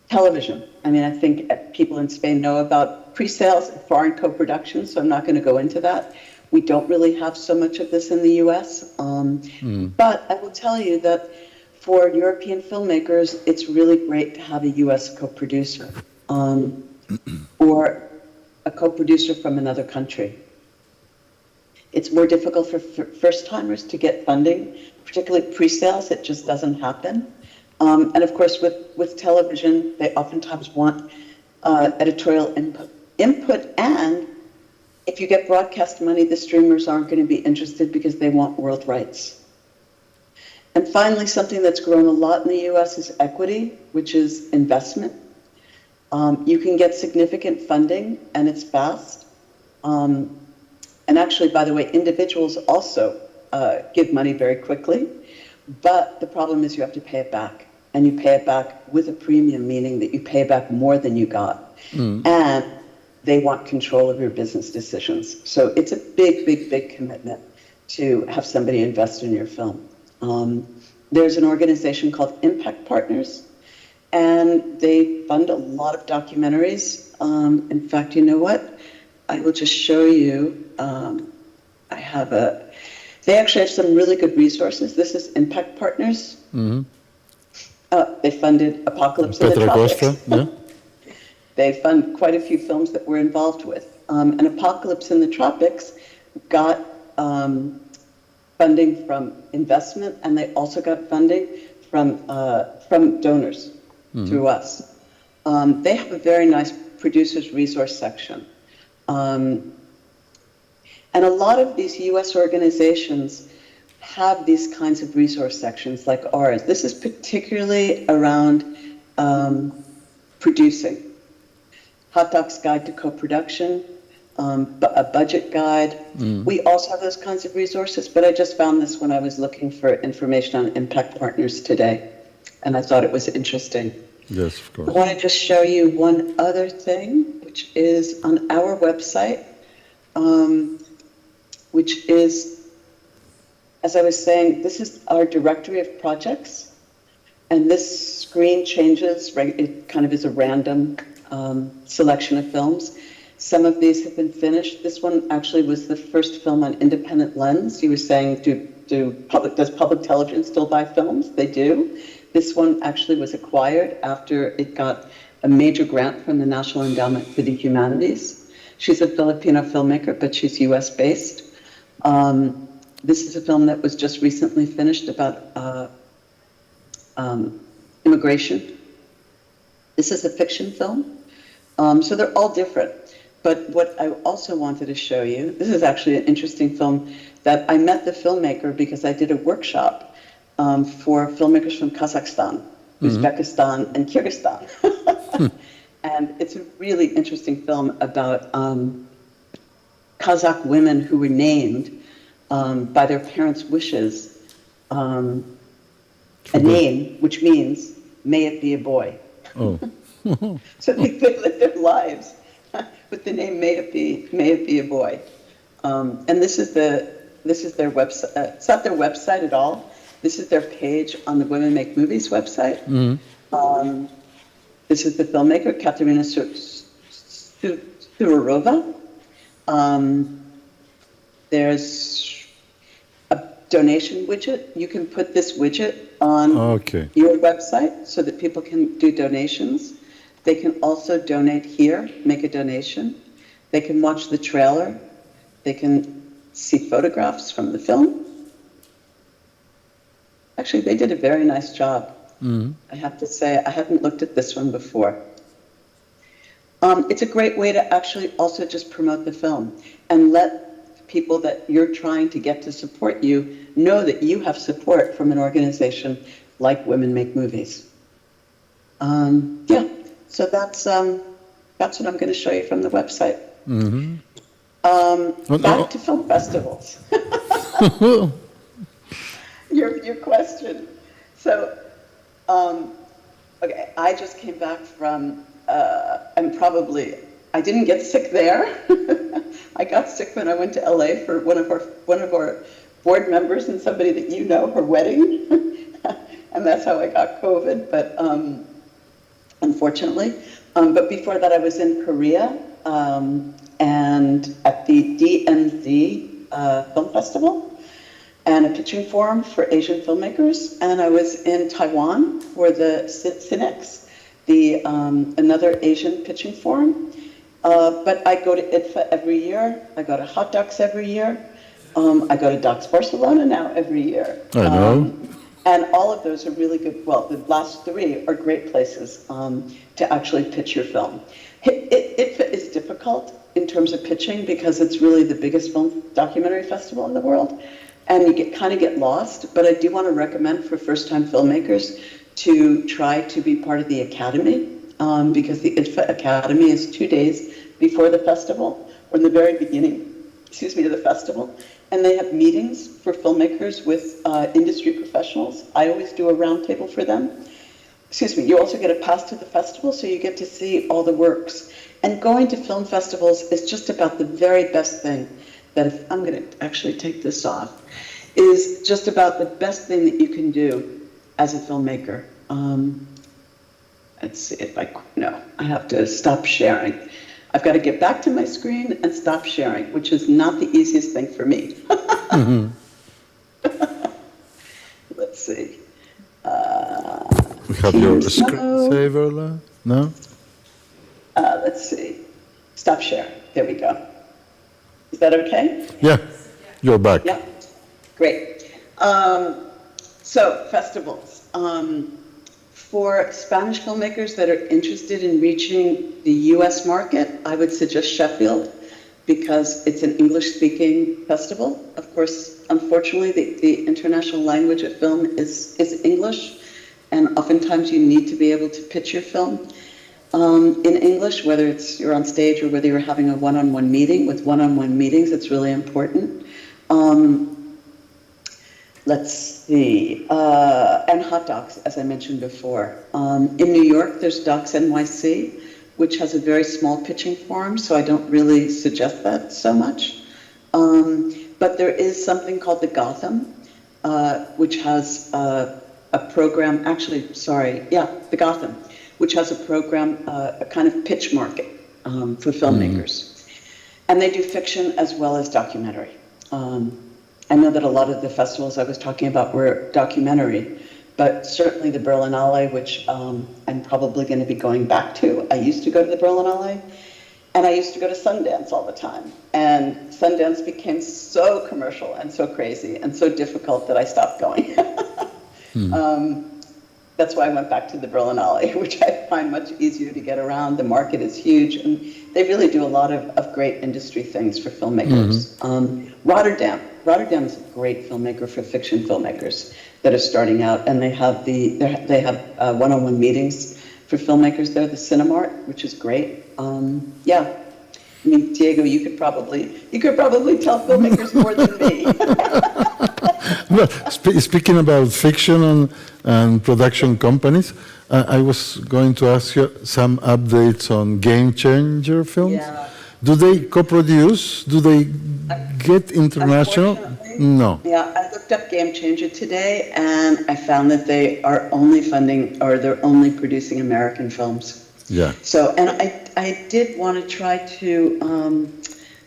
Television. I mean, I think people in Spain know about pre-sales and foreign co-productions, so I'm not going to go into that. We don't really have so much of this in the US. But I will tell you that for European filmmakers, it's really great to have a US co-producer or a co-producer from another country. It's more difficult for first-timers to get funding, particularly pre-sales. It just doesn't happen. And of course, with television, they oftentimes want editorial input, and if you get broadcast money, the streamers aren't going to be interested because they want world rights. And finally, something that's grown a lot in the US is equity, which is investment. You can get significant funding, and it's fast. And actually, by the way, individuals also give money very quickly, but the problem is you have to pay it back, and you pay it back with a premium, meaning that you pay back more than you got. And they want control of your business decisions. So it's a big, big, big commitment to have somebody invest in your film. There's an organization called Impact Partners, and they fund a lot of documentaries. In fact, you know what? I will just show you. They actually have some really good resources. This is Impact Partners. They funded Apocalypse in the Tropics. Costa, yeah. They fund quite a few films that we're involved with. And Apocalypse in the Tropics got funding from investment, and they also got funding from donors through us. They have a very nice producers resource section. And a lot of these US organizations have these kinds of resource sections like ours. This is particularly around producing. Hot Doc's Guide to Co-Production, a budget guide. We also have those kinds of resources, but I just found this when I was looking for information on Impact Partners today, and I thought it was interesting. Yes, of course. I want to just show you one other thing, which is on our website, which is, as I was saying, this is our directory of projects, and this screen changes, right? It kind of is a random selection of films. Some of these have been finished. This one actually was the first film on independent lens. You were saying, does public television still buy films? They do. This one actually was acquired after it got a major grant from the National Endowment for the Humanities. She's a Filipino filmmaker, but she's US based. This is a film that was just recently finished about immigration. This is a fiction film. So they're all different. But what I also wanted to show you, this is actually an interesting film that I met the filmmaker because I did a workshop for filmmakers from Kazakhstan, Uzbekistan, and Kyrgyzstan. And it's a really interesting film about Kazakh women who were named by their parents' wishes a name which means, may it be a boy. Oh. So they live their lives with the name "May it be a boy," and this is their website. It's not their website at all. This is their page on the Women Make Movies website. This is the filmmaker Katerina Surorova. There's a donation widget. You can put this widget on your website so that people can do donations. They can also donate here, make a donation. They can watch the trailer. They can see photographs from the film. Actually, they did a very nice job. I have to say, I hadn't looked at this one before. It's a great way to actually also just promote the film and let people that you're trying to get to support you know that you have support from an organization like Women Make Movies. So that's what I'm going to show you from the website. Back to film festivals. Your question. So, okay, I just came back from, I didn't get sick there. I got sick when I went to LA for one of our board members and somebody that you know, her wedding. And that's how I got COVID, but unfortunately. But before that, I was in Korea and at the DMZ Film Festival and a pitching forum for Asian filmmakers. And I was in Taiwan for the Cinex, another Asian pitching forum. But I go to IDFA every year. I go to Hot Docs every year. I go to Docs Barcelona now every year. I know. And all of those are really good. Well, the last three are great places to actually pitch your film. It is difficult in terms of pitching because it's really the biggest film documentary festival in the world, and you kind of get lost. But I do want to recommend for first-time filmmakers to try to be part of the Academy, because the IDFA Academy is 2 days before the festival, or in the very beginning, of the festival. And they have meetings for filmmakers with industry professionals. I always do a roundtable for them. You also get a pass to the festival, so you get to see all the works. And going to film festivals is just about the very best thing that, if I'm going to actually take this off, is just about the best thing that you can do as a filmmaker. Let's see if I have to stop sharing. I've got to get back to my screen and stop sharing, which is not the easiest thing for me. Mm-hmm. Let's see. We have your screensaver, no? Let's see. Stop sharing. There we go. Is that okay? Yeah, you're back. Yeah, great. So festivals. For Spanish filmmakers that are interested in reaching the US market, I would suggest Sheffield because it's an English-speaking festival. Of course, unfortunately, the international language of film is English, and oftentimes you need to be able to pitch your film in English, whether it's you're on stage or whether you're having a one-on-one meeting. With one-on-one meetings, it's really important. Let's see, and hot docs, as I mentioned before. In New York, there's Docs NYC, which has a very small pitching forum, so I don't really suggest that so much. But there is something called the Gotham, which has a program, the Gotham, which has a program, a kind of pitch market for filmmakers. And they do fiction as well as documentary. I know that a lot of the festivals I was talking about were documentary, but certainly the Berlinale, which I'm probably going to be going back to. I used to go to the Berlinale, and I used to go to Sundance all the time. And Sundance became so commercial and so crazy and so difficult that I stopped going. That's why I went back to the Berlinale, which I find much easier to get around. The market is huge, and they really do a lot of great industry things for filmmakers. Rotterdam is a great filmmaker for fiction filmmakers that are starting out, and they have one-on-one meetings for filmmakers there. The Cinemart, which is great. I mean, Diego, you could probably tell filmmakers more than me. Well, speaking about fiction and production companies, I was going to ask you some updates on Game Changer films. Yeah. Do they co-produce? Do they get international? No. Yeah, I looked up Game Changer today, and I found that they are only funding, or they're only producing American films. Yeah. So, and I did want to try to,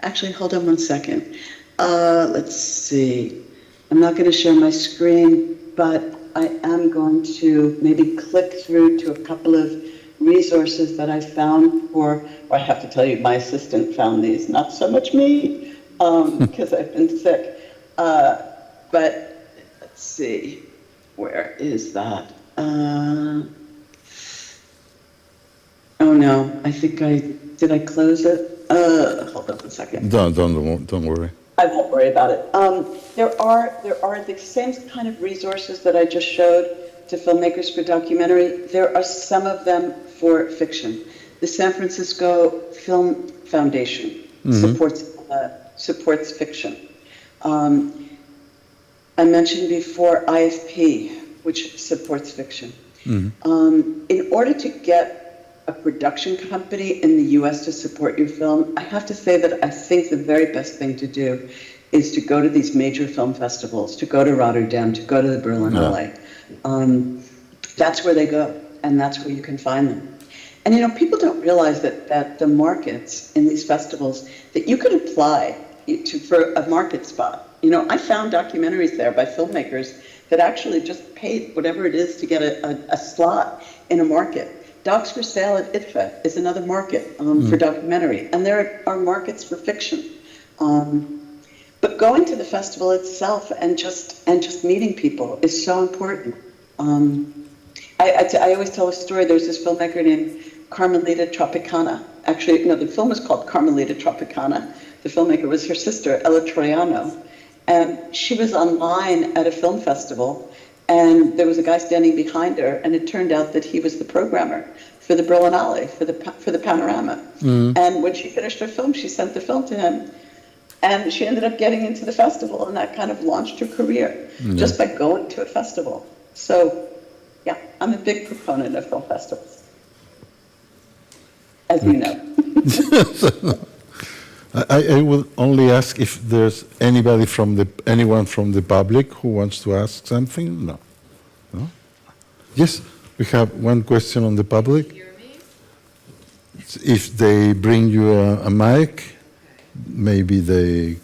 actually, hold on one second. Let's see. I'm not going to share my screen, but I am going to maybe click through to a couple of resources that I found or I have to tell you, my assistant found these, not so much me, because I've been sick. But let's see, where is that? Oh no, I think did I close it? Hold on a second. Don't worry. I won't worry about it. There are the same kind of resources that I just showed to filmmakers for documentary. There are some of them for fiction. The San Francisco Film Foundation supports fiction. I mentioned before IFP, which supports fiction. In order to get a production company in the US to support your film, I have to say that I think the very best thing to do is to go to these major film festivals, to go to Rotterdam, to go to the Berlinale. That's where they go, and that's where you can find them. And you know, people don't realize that the markets in these festivals, that you could apply for a market spot. You know, I found documentaries there by filmmakers that actually just paid whatever it is to get a slot in a market. Docs for Sale at IDFA is another market for documentary, and there are markets for fiction. But going to the festival itself and just meeting people is so important. I always tell a story. There's this filmmaker named Carmelita Tropicana. Actually, no, the film was called Carmelita Tropicana. The filmmaker was her sister, Ella Troiano. And she was online at a film festival, and there was a guy standing behind her, and it turned out that he was the programmer for the Berlinale, for the Panorama. And when she finished her film, she sent the film to him. And she ended up getting into the festival, and that kind of launched her career just by going to a festival. So, yeah, I'm a big proponent of film festivals, as you know. I will only ask if there's anyone from the public who wants to ask something. No. Yes, we have one question on the public. If they bring you a mic. Maybe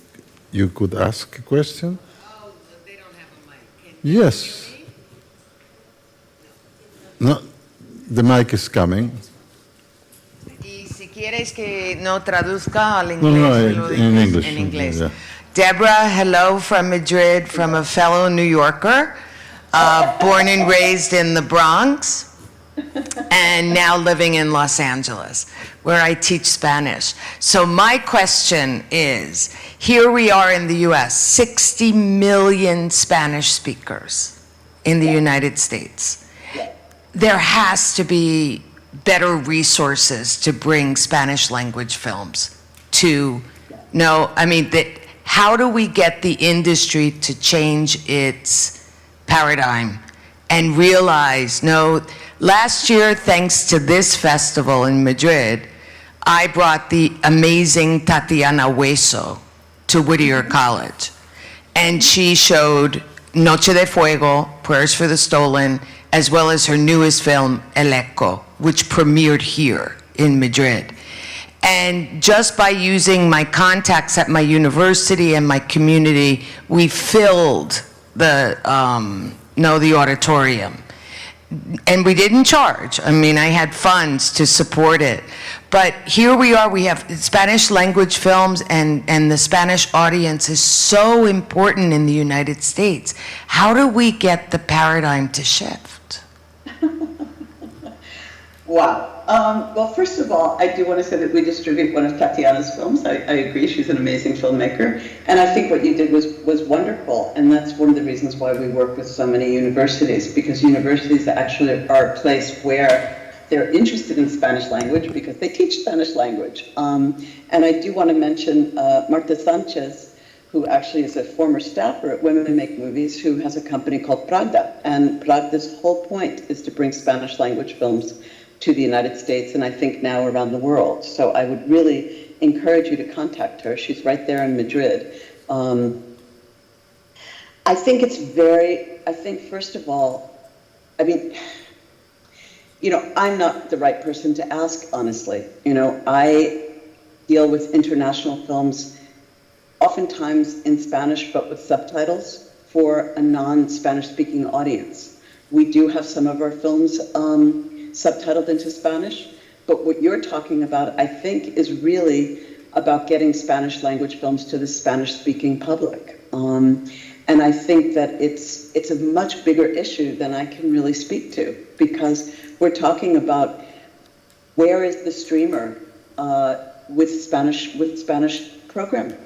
you could ask a question. Oh, they don't have a mic. Yes. No, the mic is coming. Y si quieres que no traduzca al inglés. No, in English. In English. Yeah. Deborah, hello from Madrid, from a fellow New Yorker, born and raised in the Bronx, and now living in Los Angeles, where I teach Spanish. So my question is, here we are in the US, 60 million Spanish speakers in the United States. There has to be better resources to bring Spanish language films to, how do we get the industry to change its paradigm and realize, last year, thanks to this festival in Madrid, I brought the amazing Tatiana Hueso to Whittier College. And she showed Noche de Fuego, Prayers for the Stolen, as well as her newest film, El Eco, which premiered here in Madrid. And just by using my contacts at my university and my community, we filled the auditorium. And we didn't charge. I had funds to support it. But here we are, we have Spanish language films, and the Spanish audience is so important in the United States. How do we get the paradigm to shift? Wow. Well, first of all, I do want to say that we distribute one of Tatiana's films. I agree, she's an amazing filmmaker. And I think what you did was wonderful. And that's one of the reasons why we work with so many universities, because universities actually are a place where they're interested in Spanish language because they teach Spanish language. And I do want to mention Marta Sanchez, who actually is a former staffer at Women Who Make Movies, who has a company called Prada. And Prada's whole point is to bring Spanish language films to the United States, and I think now around the world. So I would really encourage you to contact her. She's right there in Madrid. I think first of all, I'm not the right person to ask, honestly. I deal with international films, oftentimes in Spanish, but with subtitles for a non-Spanish speaking audience. We do have some of our films subtitled into Spanish, but what you're talking about, I think, is really about getting Spanish language films to the Spanish-speaking public. And I think that it's a much bigger issue than I can really speak to, because we're talking about where is the streamer with Spanish programming,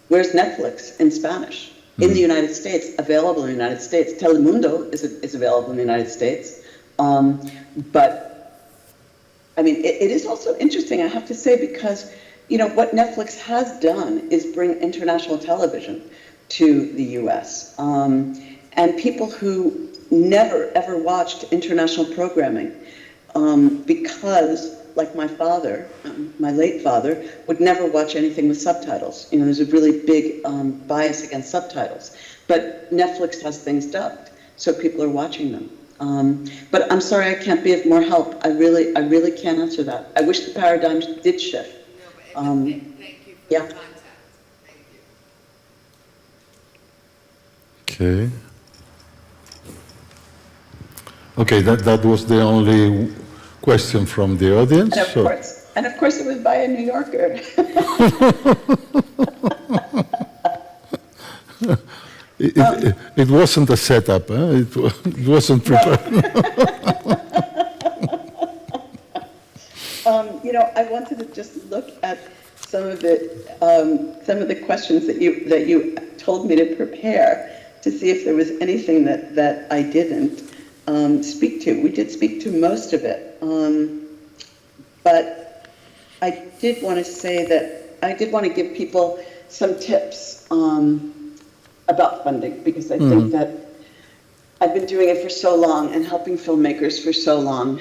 Where's Netflix in Spanish? In the United States, available in the United States. Telemundo is available in the United States. But it is also interesting, I have to say, because what Netflix has done is bring international television to the US. And people who never ever watched international programming, because like my father, my late father, would never watch anything with subtitles. There's a really big bias against subtitles. But Netflix has things dubbed, so people are watching them. But I'm sorry I can't be of more help. I really can't answer that. I wish the paradigms did shift. Thank you for the contact. Thank you. Okay, that was the only question from the audience. And of course it was by a New Yorker. It wasn't a setup, huh? It wasn't prepared. I wanted to just look at some of the questions that you told me to prepare to see if there was anything that I didn't speak to. We did speak to most of it, but I did want to say that I did want to give people some tips about funding, because I think that I've been doing it for so long and helping filmmakers for so long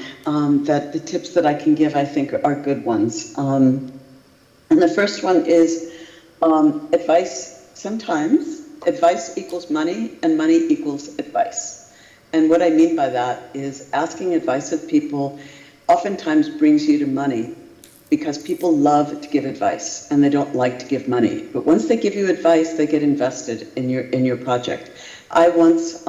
that the tips that I can give, I think, are good ones. And the first one is advice. Sometimes advice equals money and money equals advice. And what I mean by that is asking advice of people oftentimes brings you to money, because people love to give advice and they don't like to give money. But once they give you advice, they get invested in your project. I once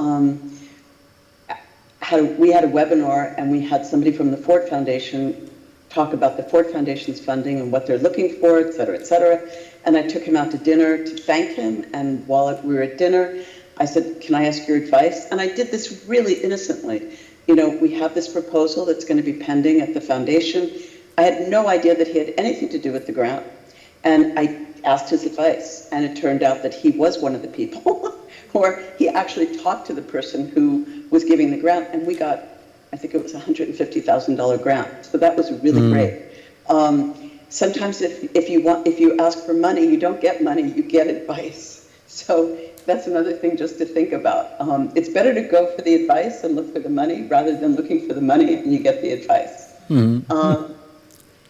we had a webinar, and we had somebody from the Ford Foundation talk about the Ford Foundation's funding and what they're looking for, et cetera, et cetera. And I took him out to dinner to thank him. And while we were at dinner, I said, "Can I ask your advice?" And I did this really innocently. We have this proposal that's going to be pending at the foundation. I had no idea that he had anything to do with the grant. And I asked his advice. And it turned out that he was one of the people, or he actually talked to the person who was giving the grant. And we got, I think it was a $150,000 grant. So that was really great. Sometimes if you ask for money, you don't get money, you get advice. So that's another thing just to think about. It's better to go for the advice and look for the money rather than looking for the money and you get the advice.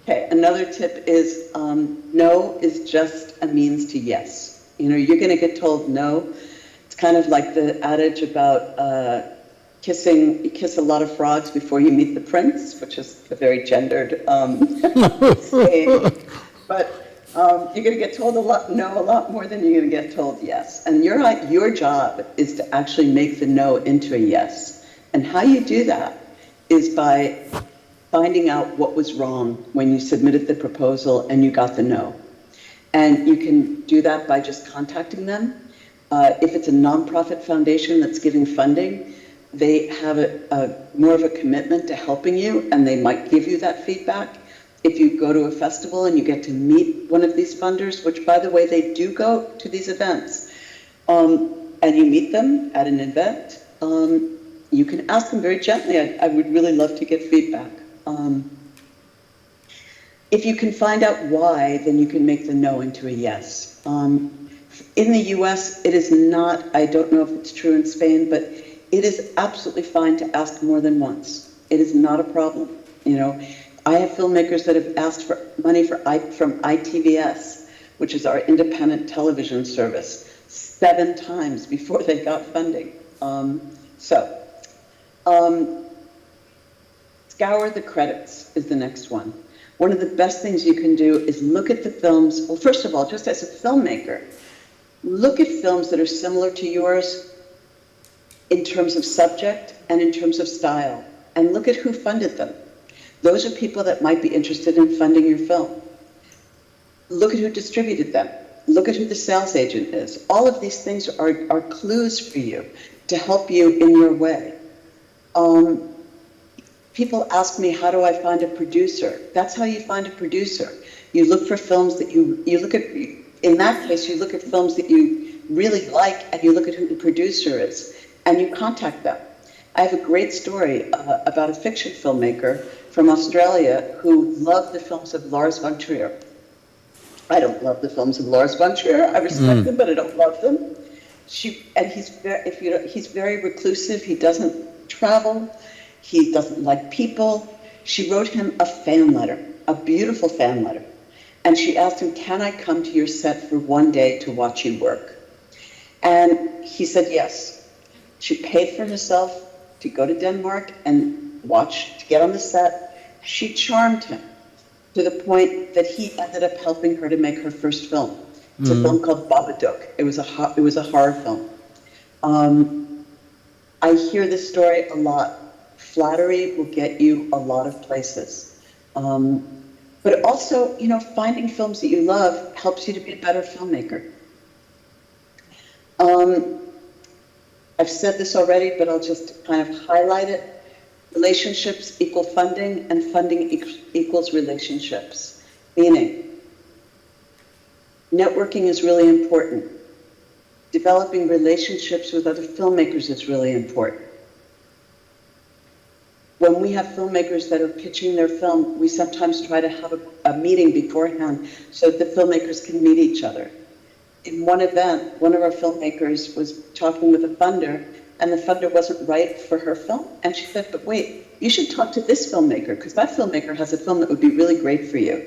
Okay, another tip is no is just a means to yes. You're going to get told no. It's kind of like the adage about you kiss a lot of frogs before you meet the prince, which is a very gendered saying. But you're going to get told a lot more than you're going to get told yes. And your job is to actually make the no into a yes. And how you do that is by finding out what was wrong when you submitted the proposal and you got the no. And you can do that by just contacting them. If it's a nonprofit foundation that's giving funding, they have more of a commitment to helping you, and they might give you that feedback. If you go to a festival and you get to meet one of these funders, which, by the way, they do go to these events, and you meet them at an event, you can ask them very gently, I would really love to get feedback. If you can find out why, then you can make the no into a yes. In the US, it is not, I don't know if it's true in Spain, but it is absolutely fine to ask more than once. It is not a problem. I have filmmakers that have asked for money from ITVS, which is our independent television service, 7 times before they got funding. Scour the credits is the next one. One of the best things you can do is look at the films. Well, first of all, just as a filmmaker, look at films that are similar to yours in terms of subject and in terms of style, and look at who funded them. Those are people that might be interested in funding your film. Look at who distributed them. Look at who the sales agent is. All of these things are clues for you to help you in your way. People ask me, how do I find a producer? That's how you find a producer. You look for films that you look at, in that case, you look at films that you really like, and you look at who the producer is, and you contact them. I have a great story about a fiction filmmaker from Australia who loved the films of Lars von Trier. I don't love the films of Lars von Trier. I respect them, but I don't love them. He's very reclusive. He doesn't travel. He doesn't like people. She wrote him a fan letter, a beautiful fan letter. And she asked him, can I come to your set for one day to watch you work? And he said yes. She paid for herself to go to Denmark and to get on the set. She charmed him to the point that he ended up helping her to make her first film. It's a film called Babadook. It was a horror film. I hear this story a lot. Flattery will get you a lot of places. But also, finding films that you love helps you to be a better filmmaker. I've said this already, but I'll just kind of highlight it. Relationships equal funding, and funding equals relationships. Meaning, networking is really important. Developing relationships with other filmmakers is really important. When we have filmmakers that are pitching their film, we sometimes try to have a meeting beforehand so that the filmmakers can meet each other. In one event, one of our filmmakers was talking with a funder, and the funder wasn't right for her film. And she said, but wait, you should talk to this filmmaker, because that filmmaker has a film that would be really great for you.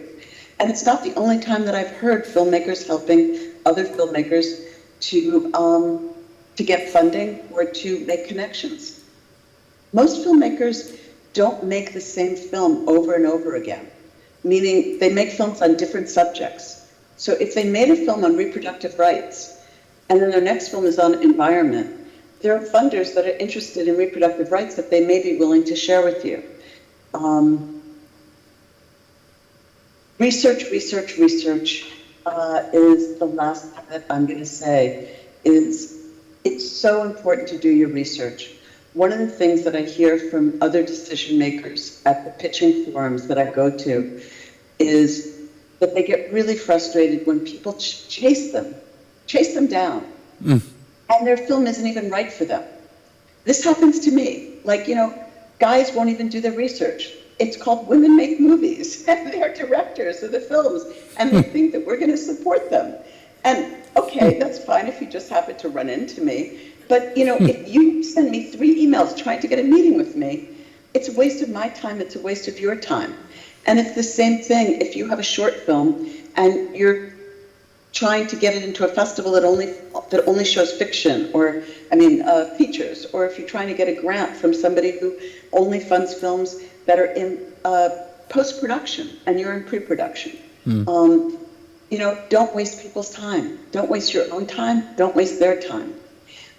And it's not the only time that I've heard filmmakers helping other filmmakers to get funding or to make connections. Most filmmakers don't make the same film over and over again, meaning they make films on different subjects. So if they made a film on reproductive rights, and then their next film is on environment, there are funders that are interested in reproductive rights that they may be willing to share with you. Research is the last thing that I'm going to say. It's so important to do your research. One of the things that I hear from other decision makers at the pitching forums that I go to is that they get really frustrated when people chase them down, and their film isn't even right for them. This happens to me. Like, guys won't even do their research. It's called Women Make Movies, and they're directors of the films, and they think that we're going to support them. And okay, that's fine if you just happen to run into me. But if you send me 3 emails trying to get a meeting with me, it's a waste of my time, it's a waste of your time. And it's the same thing if you have a short film and you're trying to get it into a festival that only shows fiction, or features, or if you're trying to get a grant from somebody who only funds films that are in post-production and you're in pre-production. Don't waste people's time. Don't waste your own time. Don't waste their time.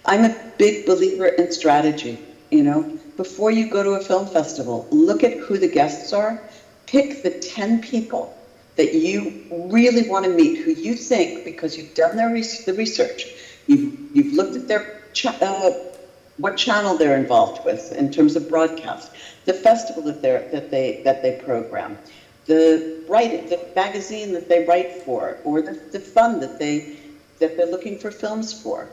I'm a big believer in strategy. Before you go to a film festival, look at who the guests are. Pick the 10 people that you really want to meet, who you think, because you've done the research, you've looked at their what channel they're involved with in terms of broadcast, the festival that they program, the magazine that they write for, or the fund that they're looking for films for,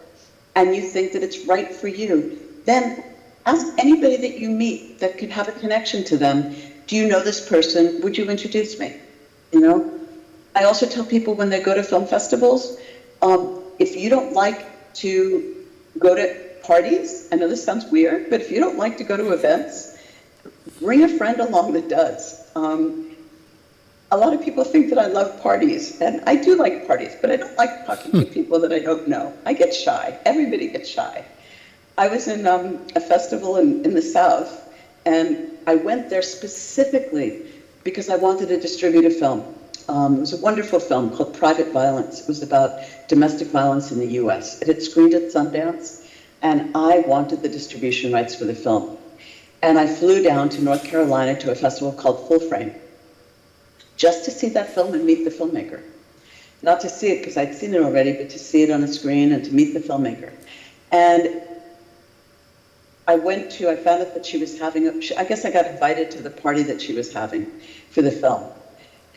and you think that it's right for you, then ask anybody that you meet that could have a connection to them. Do you know this person? Would you introduce me? I also tell people when they go to film festivals, if you don't like to go to parties, I know this sounds weird, but if you don't like to go to events, bring a friend along that does. A lot of people think that I love parties, and I do like parties, but I don't like talking to people that I don't know. I get shy. Everybody gets shy. I was in a festival in the South, and I went there specifically because I wanted to distribute a film. It was a wonderful film called Private Violence. It was about domestic violence in the US. It had screened at Sundance, and I wanted the distribution rights for the film. And I flew down to North Carolina to a festival called Full Frame, just to see that film and meet the filmmaker. Not to see it because I'd seen it already, but to see it on a screen and to meet the filmmaker. And I found out that she was having I guess I got invited to the party that she was having for the film.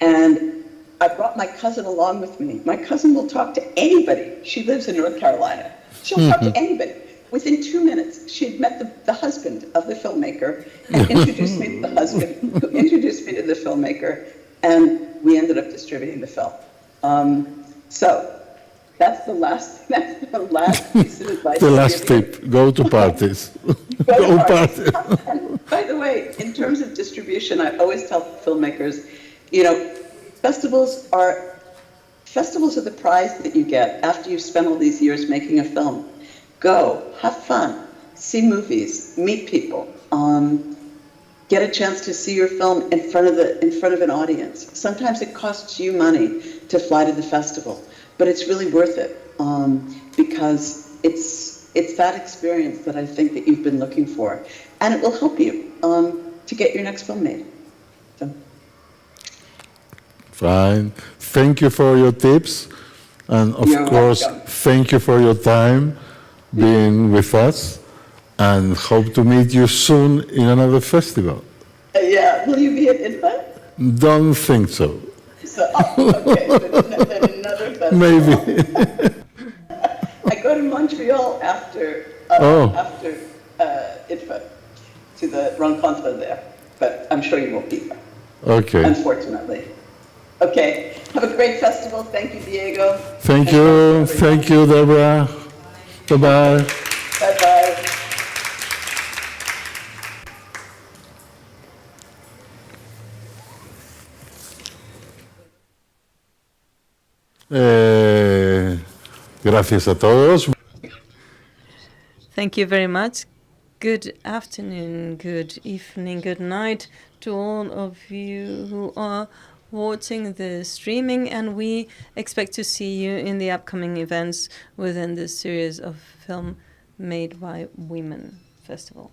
And I brought my cousin along with me. My cousin will talk to anybody. She lives in North Carolina. She'll talk to anybody. Within 2 minutes, she'd met the husband of the filmmaker and introduced me to the husband, who introduced me to the filmmaker, and we ended up distributing the film. So that's the last piece of advice. The last tip, go to parties. Go to parties. And by the way, in terms of distribution, I always tell filmmakers, festivals are the prize that you get after you've spent all these years making a film. Go, have fun, see movies, meet people, get a chance to see your film in front of an audience. Sometimes it costs you money to fly to the festival, but it's really worth it because it's that experience that I think that you've been looking for, and it will help you to get your next film made. So. Fine. Thank you for your tips. And of You're course, welcome. thank you for your time being with us, and hope to meet you soon in another festival. Yeah, will you be at INFA? Don't think so. So, okay, then another festival. Maybe. I go to Montreal after INFA, to the rencontre there, but I'm sure you won't be there, Okay. unfortunately. Okay, have a great festival. Thank you, Diego. Thank And you. thanks, Thank you, Debra. Bye-bye. Bye-bye. Gracias a todos. Thank you very much. Good afternoon, good evening, good night to all of you who are watching the streaming, and we expect to see you in the upcoming events within this series of film made by women festival.